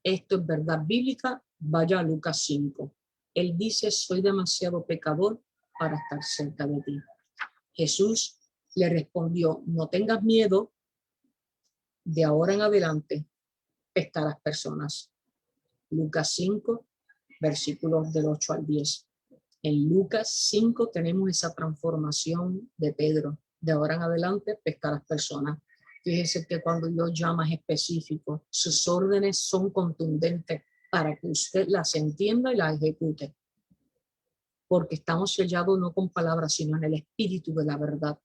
esto es verdad bíblica. Vaya a Lucas 5. Él dice, soy demasiado pecador para estar cerca de ti. Jesús le respondió, no tengas miedo, de ahora en adelante pescarás personas. Lucas 5, versículos del 8 al 10. En Lucas 5 tenemos esa transformación de Pedro. De ahora en adelante pescarás personas. Fíjese que cuando Dios llama es específico, sus órdenes son contundentes para que usted las entienda y las ejecute. Porque estamos sellados no con palabras, sino en el espíritu de la verdad.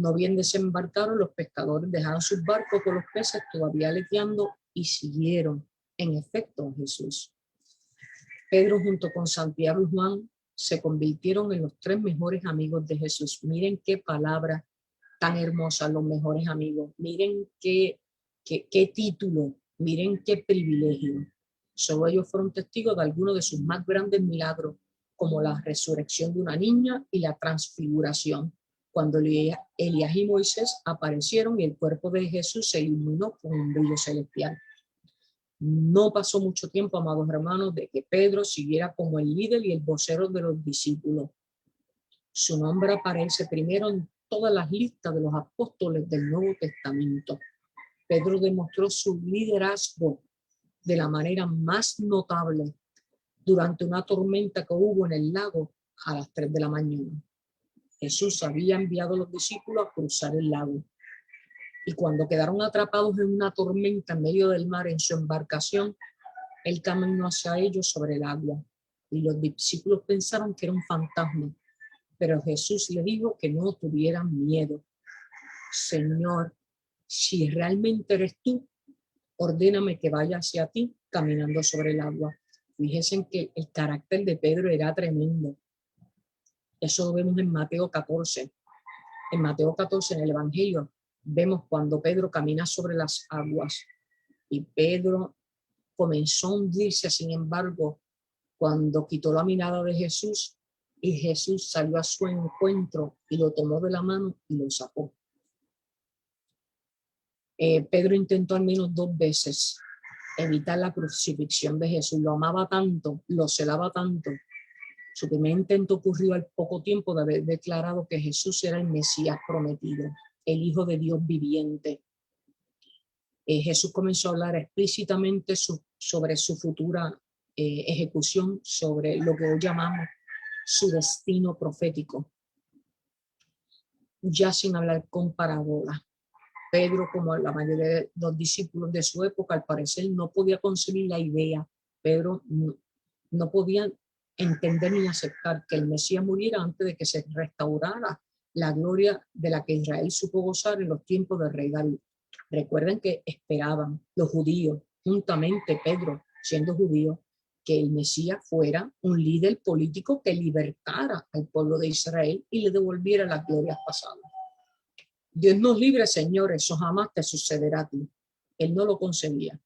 No bien desembarcaron, los pescadores dejaron sus barcos con los peces todavía aleteando y siguieron, en efecto, a Jesús. Pedro junto con Santiago y Juan se convirtieron en los 3 mejores amigos de Jesús. Miren qué palabra tan hermosa, los mejores amigos. Miren qué título, miren qué privilegio. Solo ellos fueron testigos de algunos de sus más grandes milagros, como la resurrección de una niña y la transfiguración, cuando Elías y Moisés aparecieron y el cuerpo de Jesús se iluminó con un brillo celestial. No pasó mucho tiempo, amados hermanos, de que Pedro siguiera como el líder y el vocero de los discípulos. Su nombre aparece primero en todas las listas de los apóstoles del Nuevo Testamento. Pedro demostró su liderazgo de la manera más notable durante una tormenta que hubo en el lago a las 3 de la mañana. Jesús había enviado a los discípulos a cruzar el lago. Y cuando quedaron atrapados en una tormenta en medio del mar en su embarcación, él caminó hacia ellos sobre el agua. Y los discípulos pensaron que era un fantasma. Pero Jesús le dijo que no tuvieran miedo. Señor, si realmente eres tú, ordéname que vaya hacia ti caminando sobre el agua. Fíjense que el carácter de Pedro era tremendo. Eso lo vemos en Mateo 14. En Mateo 14, en el Evangelio, vemos cuando Pedro camina sobre las aguas y Pedro comenzó a hundirse, sin embargo, cuando quitó la mirada de Jesús y Jesús salió a su encuentro y lo tomó de la mano y lo sacó. Pedro intentó al menos 2 veces evitar la crucifixión de Jesús. Lo amaba tanto, lo celaba tanto. Su primer intento ocurrió al poco tiempo de haber declarado que Jesús era el Mesías prometido, el Hijo de Dios viviente. Jesús comenzó a hablar explícitamente sobre su futura ejecución, sobre lo que hoy llamamos su destino profético, ya sin hablar con parábolas. Pedro, como la mayoría de los discípulos de su época, al parecer no podía concebir la idea. Pedro no podía entender ni aceptar que el Mesías muriera antes de que se restaurara la gloria de la que Israel supo gozar en los tiempos del rey David. Recuerden que esperaban los judíos, juntamente Pedro, siendo judío, que el Mesías fuera un líder político que libertara al pueblo de Israel y le devolviera las glorias pasadas. Dios nos libre, Señor, eso jamás te sucederá a ti. Él no lo concebía.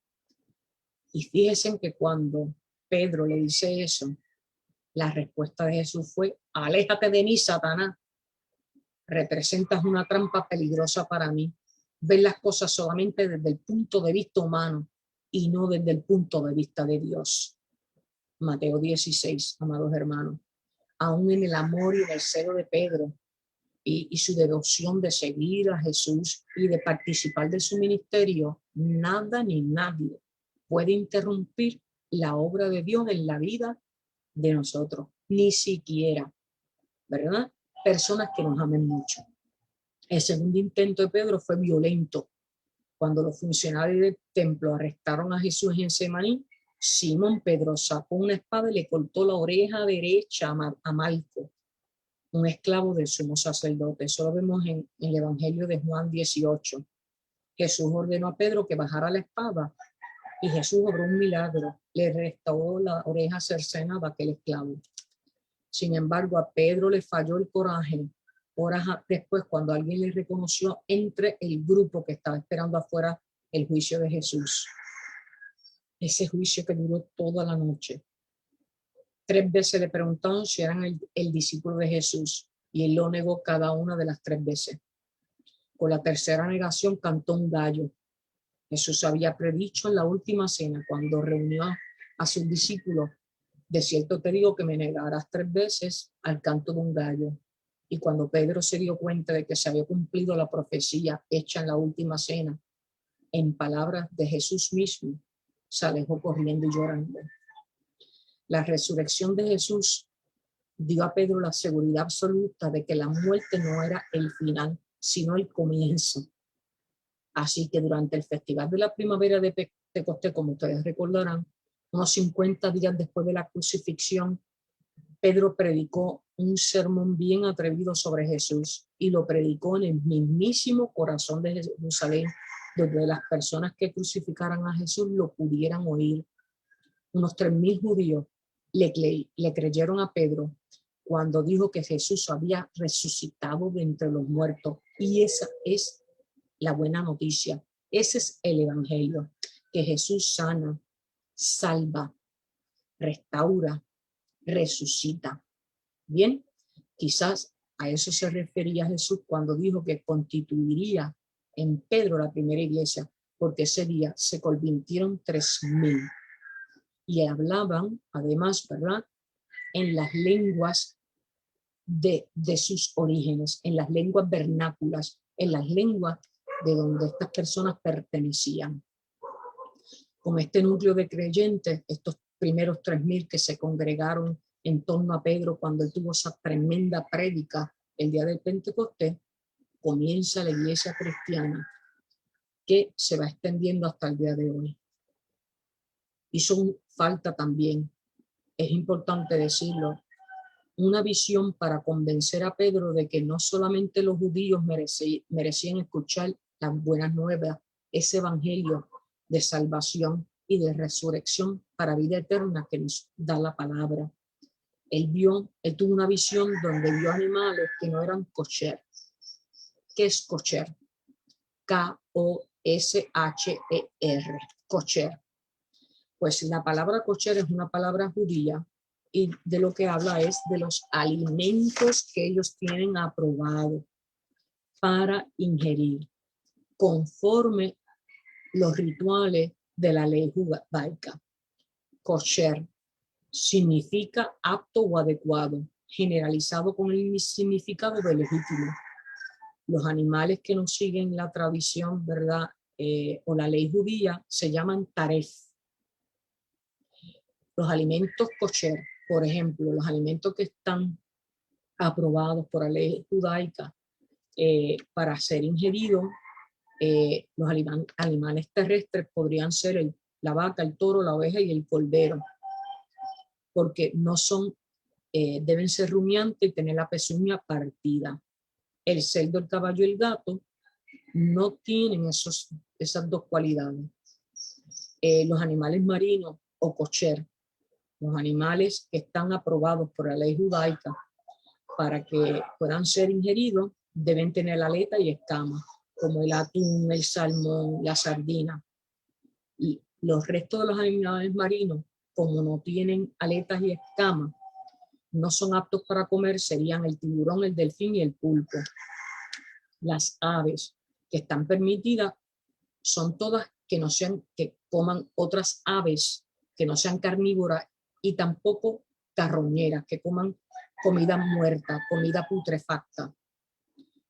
Y fíjense que cuando Pedro le dice eso, la respuesta de Jesús fue: aléjate de mí, Satanás. Representas una trampa peligrosa para mí. Ves las cosas solamente desde el punto de vista humano y no desde el punto de vista de Dios. Mateo 16, amados hermanos. Aún en el amor y en el celo de Pedro y su devoción de seguir a Jesús y de participar de su ministerio, nada ni nadie puede interrumpir la obra de Dios en la vida de nosotros, ni siquiera, ¿verdad? Personas que nos amen mucho. El segundo intento de Pedro fue violento. Cuando los funcionarios del templo arrestaron a Jesús en Getsemaní, Simón Pedro sacó una espada y le cortó la oreja derecha a Malco, un esclavo del sumo sacerdote. Eso lo vemos en el Evangelio de Juan 18. Jesús ordenó a Pedro que bajara la espada y Jesús obró un milagro. Le restauró la oreja cercenada a aquel esclavo. Sin embargo, a Pedro le falló el coraje horas después, cuando alguien le reconoció entre el grupo que estaba esperando afuera el juicio de Jesús. Ese juicio que duró toda la noche. 3 veces le preguntaron si eran el discípulo de Jesús y él lo negó cada una de las 3 veces. Con la tercera negación cantó un gallo. Jesús había predicho en la última cena, cuando reunió a sus discípulos: de cierto te digo que me negarás 3 veces al canto de un gallo. Y cuando Pedro se dio cuenta de que se había cumplido la profecía hecha en la última cena, en palabras de Jesús mismo, se alejó corriendo y llorando. La resurrección de Jesús dio a Pedro la seguridad absoluta de que la muerte no era el final, sino el comienzo. Así que durante el festival de la primavera de Pentecostés, como ustedes recordarán, unos 50 días después de la crucifixión, Pedro predicó un sermón bien atrevido sobre Jesús y lo predicó en el mismísimo corazón de Jerusalén, donde las personas que crucificaran a Jesús lo pudieran oír. Unos 3,000 judíos le creyeron a Pedro cuando dijo que Jesús había resucitado de entre los muertos. Y esa es la buena noticia. Ese es el evangelio, que Jesús sana, salva, restaura, resucita. Bien, quizás a eso se refería Jesús cuando dijo que constituiría en Pedro la primera iglesia, porque ese día se convirtieron 3,000 y hablaban además, ¿verdad?, en las lenguas de sus orígenes, en las lenguas vernáculas, en las lenguas de donde estas personas pertenecían. Con este núcleo de creyentes, estos primeros 3,000 que se congregaron en torno a Pedro cuando él tuvo esa tremenda prédica el día del Pentecostés, comienza la iglesia cristiana que se va extendiendo hasta el día de hoy. Hizo falta también, es importante decirlo, una visión para convencer a Pedro de que no solamente los judíos merecían escuchar las buenas nuevas, ese evangelio de salvación y de resurrección para vida eterna que nos da la palabra. Él tuvo una visión donde vio animales que no eran kosher. ¿Qué es kosher? K-O-S-H-E-R, kosher. Pues la palabra kosher es una palabra judía y de lo que habla es de los alimentos que ellos tienen aprobado para ingerir conforme los rituales de la ley judaica. Kosher significa apto o adecuado, generalizado con el significado de legítimo. Los animales que no siguen la tradición, ¿verdad?, o la ley judía se llaman taref. Los alimentos kosher, por ejemplo, los alimentos que están aprobados por la ley judaica para ser ingeridos, los animales terrestres podrían ser la vaca, el toro, la oveja y el cordero, porque no son, deben ser rumiantes y tener la pezuña partida. El cerdo, el caballo y el gato no tienen esas dos cualidades. Los animales marinos o kosher, los animales que están aprobados por la ley judaica para que puedan ser ingeridos, deben tener aleta y escamas, como el atún, el salmón, la sardina. Y los restos de los animales marinos, como no tienen aletas y escamas, no son aptos para comer, serían el tiburón, el delfín y el pulpo. Las aves que están permitidas son todas que coman otras aves que no sean carnívoras y tampoco carroñeras, que coman comida muerta, comida putrefacta.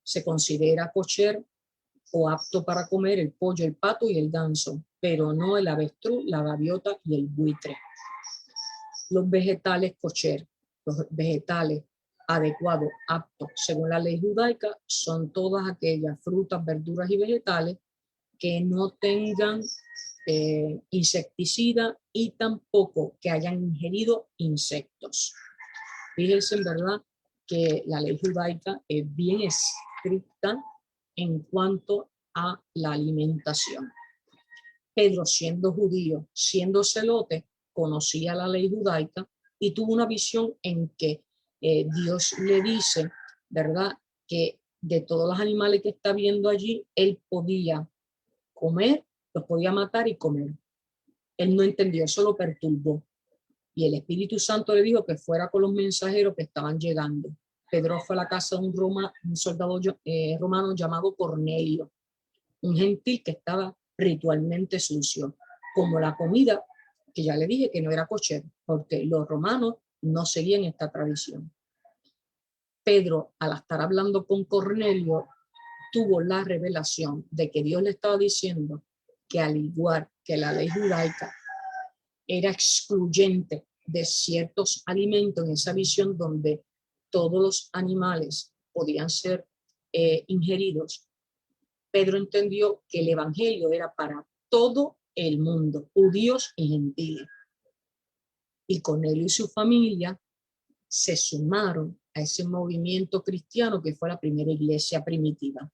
Se considera kosher o apto para comer el pollo, el pato y el ganso, pero no el avestruz, la gaviota y el buitre. Los vegetales kosher, los vegetales adecuados, aptos según la ley judaica, son todas aquellas frutas, verduras y vegetales que no tengan insecticida y tampoco que hayan ingerido insectos. Fíjense, en verdad, que la ley judaica es bien estricta en cuanto a la alimentación. Pedro, siendo judío, siendo celote, conocía la ley judaica y tuvo una visión en que Dios le dice, ¿verdad?, que de todos los animales que está viendo allí, él podía comer, los podía matar y comer. Él no entendió, eso lo perturbó. Y el Espíritu Santo le dijo que fuera con los mensajeros que estaban llegando. Pedro fue a la casa de un soldado romano llamado Cornelio, un gentil que estaba ritualmente sucio, como la comida, que ya le dije que no era kosher, porque los romanos no seguían esta tradición. Pedro, al estar hablando con Cornelio, tuvo la revelación de que Dios le estaba diciendo que al igual que la ley judaica era excluyente de ciertos alimentos, en esa visión donde todos los animales podían ser ingeridos, Pedro entendió que el evangelio era para todo el mundo, judíos y gentiles. Y Cornelio y su familia se sumaron a ese movimiento cristiano que fue la primera iglesia primitiva.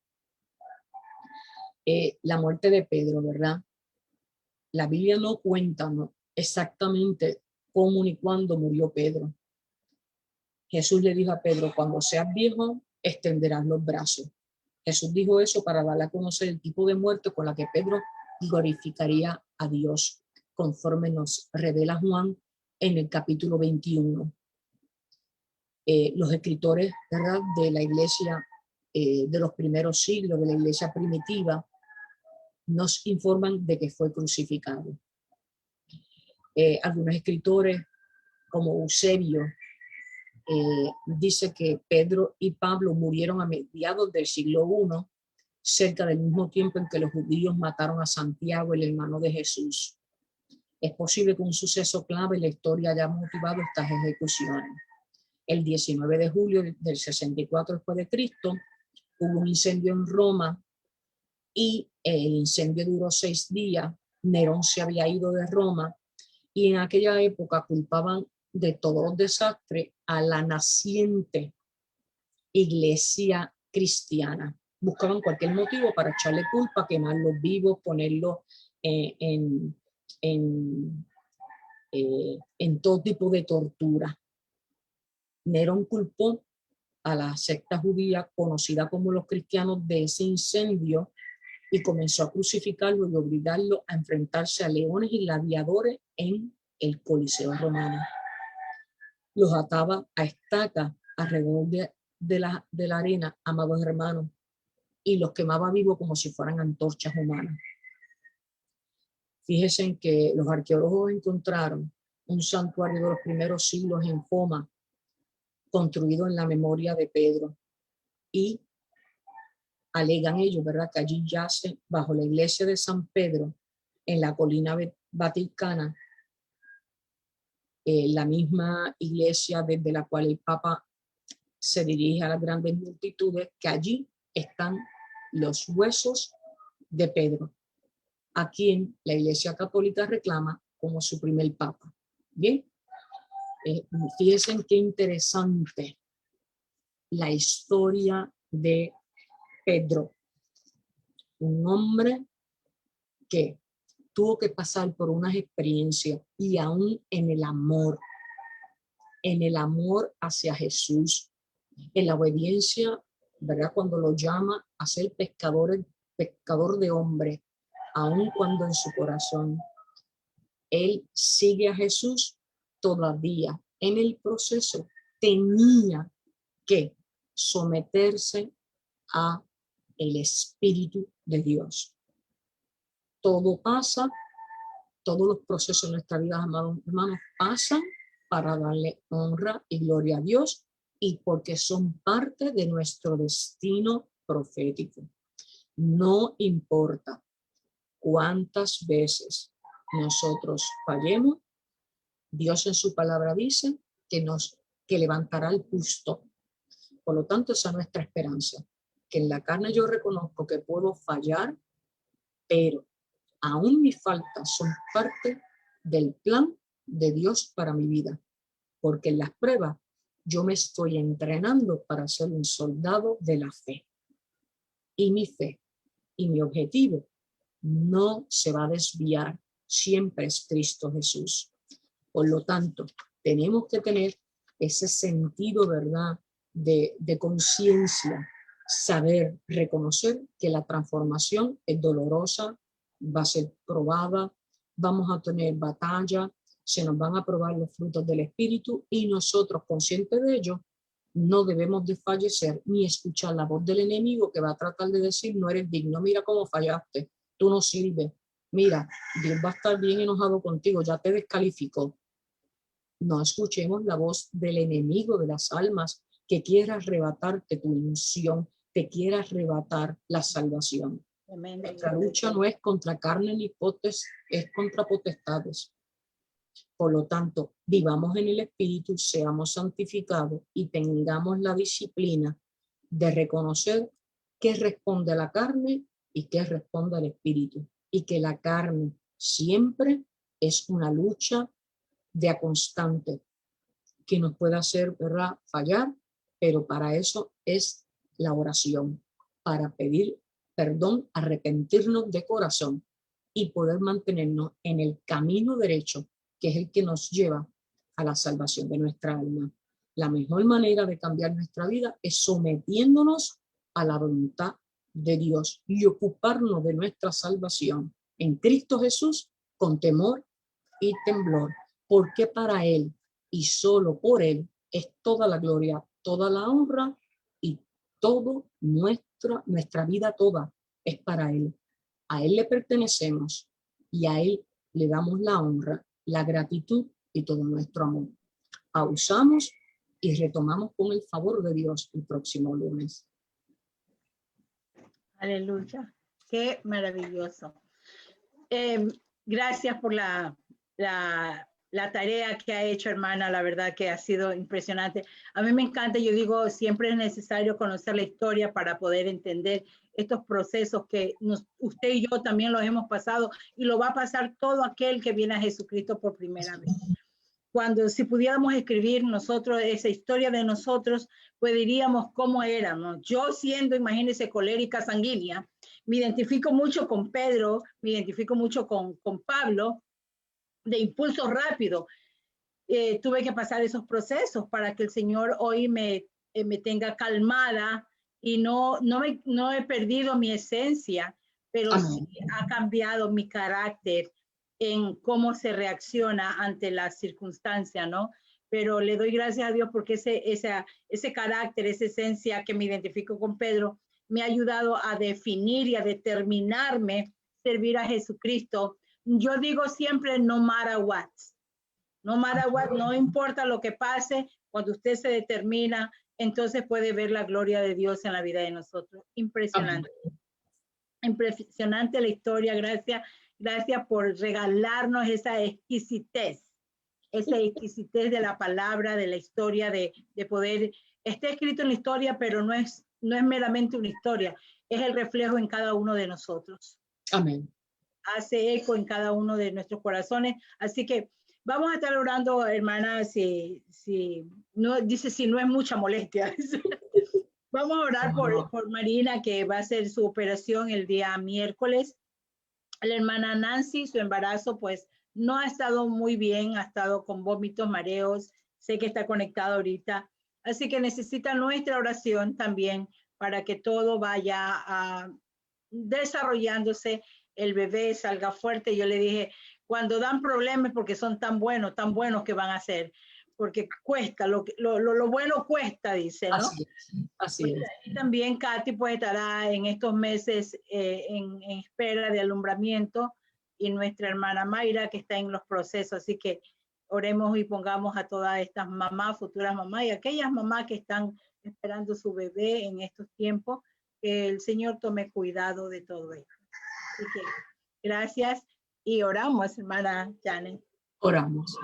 La muerte de Pedro, ¿verdad? La Biblia no cuenta, ¿no?, exactamente cómo ni cuándo murió Pedro. Jesús le dijo a Pedro: cuando seas viejo, extenderás los brazos. Jesús dijo eso para darle a conocer el tipo de muerte con la que Pedro glorificaría a Dios, conforme nos revela Juan en el capítulo 21. Los escritores, ¿verdad?, de la iglesia de los primeros siglos, de la iglesia primitiva, nos informan de que fue crucificado. Algunos escritores, como Eusebio, dice que Pedro y Pablo murieron a mediados del siglo I, cerca del mismo tiempo en que los judíos mataron a Santiago, el hermano de Jesús. Es posible que un suceso clave en la historia haya motivado estas ejecuciones. El 19 de julio del 64 después de Cristo, hubo un incendio en Roma y el incendio duró 6 días. Nerón se había ido de Roma y en aquella época culpaban de todos los desastres a la naciente iglesia cristiana. Buscaban cualquier motivo para echarle culpa, quemarlos vivos, ponerlos en todo tipo de tortura. Nerón culpó a la secta judía conocida como los cristianos de ese incendio y comenzó a crucificarlo y obligarlo a enfrentarse a leones y gladiadores en el Coliseo romano. Los ataba a estacas alrededor de la arena, amados hermanos, y los quemaba vivos como si fueran antorchas humanas. Fíjense en que los arqueólogos encontraron un santuario de los primeros siglos en Foma, construido en la memoria de Pedro, y alegan ellos, ¿verdad?, que allí yace, bajo la iglesia de San Pedro, en la colina vaticana, la misma iglesia desde la cual el Papa se dirige a las grandes multitudes, que allí están los huesos de Pedro, a quien la Iglesia Católica reclama como su primer Papa. Bien, fíjense qué interesante la historia de Pedro, un hombre que tuvo que pasar por unas experiencias y aún en el amor hacia Jesús, en la obediencia, ¿verdad?, cuando lo llama a ser pescador de hombres, aun cuando en su corazón él sigue a Jesús, todavía en el proceso tenía que someterse a el Espíritu de Dios. Todo pasa, todos los procesos en nuestra vida, amados hermanos, pasan para darle honra y gloria a Dios y porque son parte de nuestro destino profético. No importa cuántas veces nosotros fallemos, Dios en su palabra dice que levantará el justo. Por lo tanto, esa es nuestra esperanza, que en la carne yo reconozco que puedo fallar, pero aún mis faltas son parte del plan de Dios para mi vida, porque en las pruebas yo me estoy entrenando para ser un soldado de la fe. Y mi fe y mi objetivo no se va a desviar, siempre es Cristo Jesús. Por lo tanto, tenemos que tener ese sentido, ¿verdad?, de conciencia, saber reconocer que la transformación es dolorosa, va a ser probada, vamos a tener batalla, se nos van a probar los frutos del Espíritu y nosotros, conscientes de ello, no debemos desfallecer ni escuchar la voz del enemigo que va a tratar de decir: no eres digno, mira cómo fallaste, tú no sirves, mira, Dios va a estar bien enojado contigo, ya te descalificó. No escuchemos la voz del enemigo de las almas que quiera arrebatarte tu unción, te quiera arrebatar la salvación. Nuestra lucha no es contra carne ni potes, es contra potestades. Por lo tanto, vivamos en el Espíritu, seamos santificados y tengamos la disciplina de reconocer qué responde a la carne y qué responde al Espíritu. Y que la carne siempre es una lucha de a constante, que nos puede hacer, ¿verdad?, fallar, pero para eso es la oración, para pedir perdón, arrepentirnos de corazón y poder mantenernos en el camino derecho, que es el que nos lleva a la salvación de nuestra alma. La mejor manera de cambiar nuestra vida es sometiéndonos a la voluntad de Dios y ocuparnos de nuestra salvación en Cristo Jesús con temor y temblor, porque para Él y solo por Él es toda la gloria, toda la honra y todo nuestra vida toda es para Él. A Él le pertenecemos y a Él le damos la honra, la gratitud y todo nuestro amor. Pausamos y retomamos con el favor de Dios el próximo lunes. Aleluya. Qué maravilloso. Gracias por la tarea que ha hecho, hermana. La verdad que ha sido impresionante. A mí me encanta, yo digo, siempre es necesario conocer la historia para poder entender estos procesos que usted y yo también los hemos pasado y lo va a pasar todo aquel que viene a Jesucristo por primera vez. Cuando si pudiéramos escribir nosotros esa historia de nosotros, pues diríamos cómo éramos. Yo siendo, imagínense, colérica sanguínea, me identifico mucho con Pedro, me identifico mucho con Pablo, de impulso rápido. Tuve que pasar esos procesos para que el Señor hoy me tenga calmada y no he perdido mi esencia, pero sí ha cambiado mi carácter en cómo se reacciona ante la circunstancia, ¿no? Pero le doy gracias a Dios porque ese carácter, esa esencia que me identifico con Pedro, me ha ayudado a definir y a determinarme servir a Jesucristo. Yo digo siempre, no matter what. No matter what, no importa lo que pase, cuando usted se determina, entonces puede ver la gloria de Dios en la vida de nosotros. Impresionante. Impresionante la historia. Gracias por regalarnos esa exquisitez de la palabra, de la historia, de poder. Está escrito en la historia, pero no es meramente una historia, es el reflejo en cada uno de nosotros. Amén. Hace eco en cada uno de nuestros corazones. Así que vamos a estar orando, hermana, si no es mucha molestia. Vamos a orar por Marina, que va a hacer su operación el día miércoles. La hermana Nancy, su embarazo, pues no ha estado muy bien, ha estado con vómitos, mareos. Sé que está conectada ahorita. Así que necesita nuestra oración también para que todo vaya desarrollándose, el bebé salga fuerte. Yo le dije, cuando dan problemas porque son tan buenos que van a ser, porque cuesta, lo bueno cuesta, dice, ¿no? Así es. Y también Katy pues estará en estos meses en espera de alumbramiento, y nuestra hermana Mayra que está en los procesos. Así que oremos y pongamos a todas estas mamás, futuras mamás y aquellas mamás que están esperando su bebé en estos tiempos, que el Señor tome cuidado de todo ello. Así que gracias y oramos, hermana Janet. Oramos.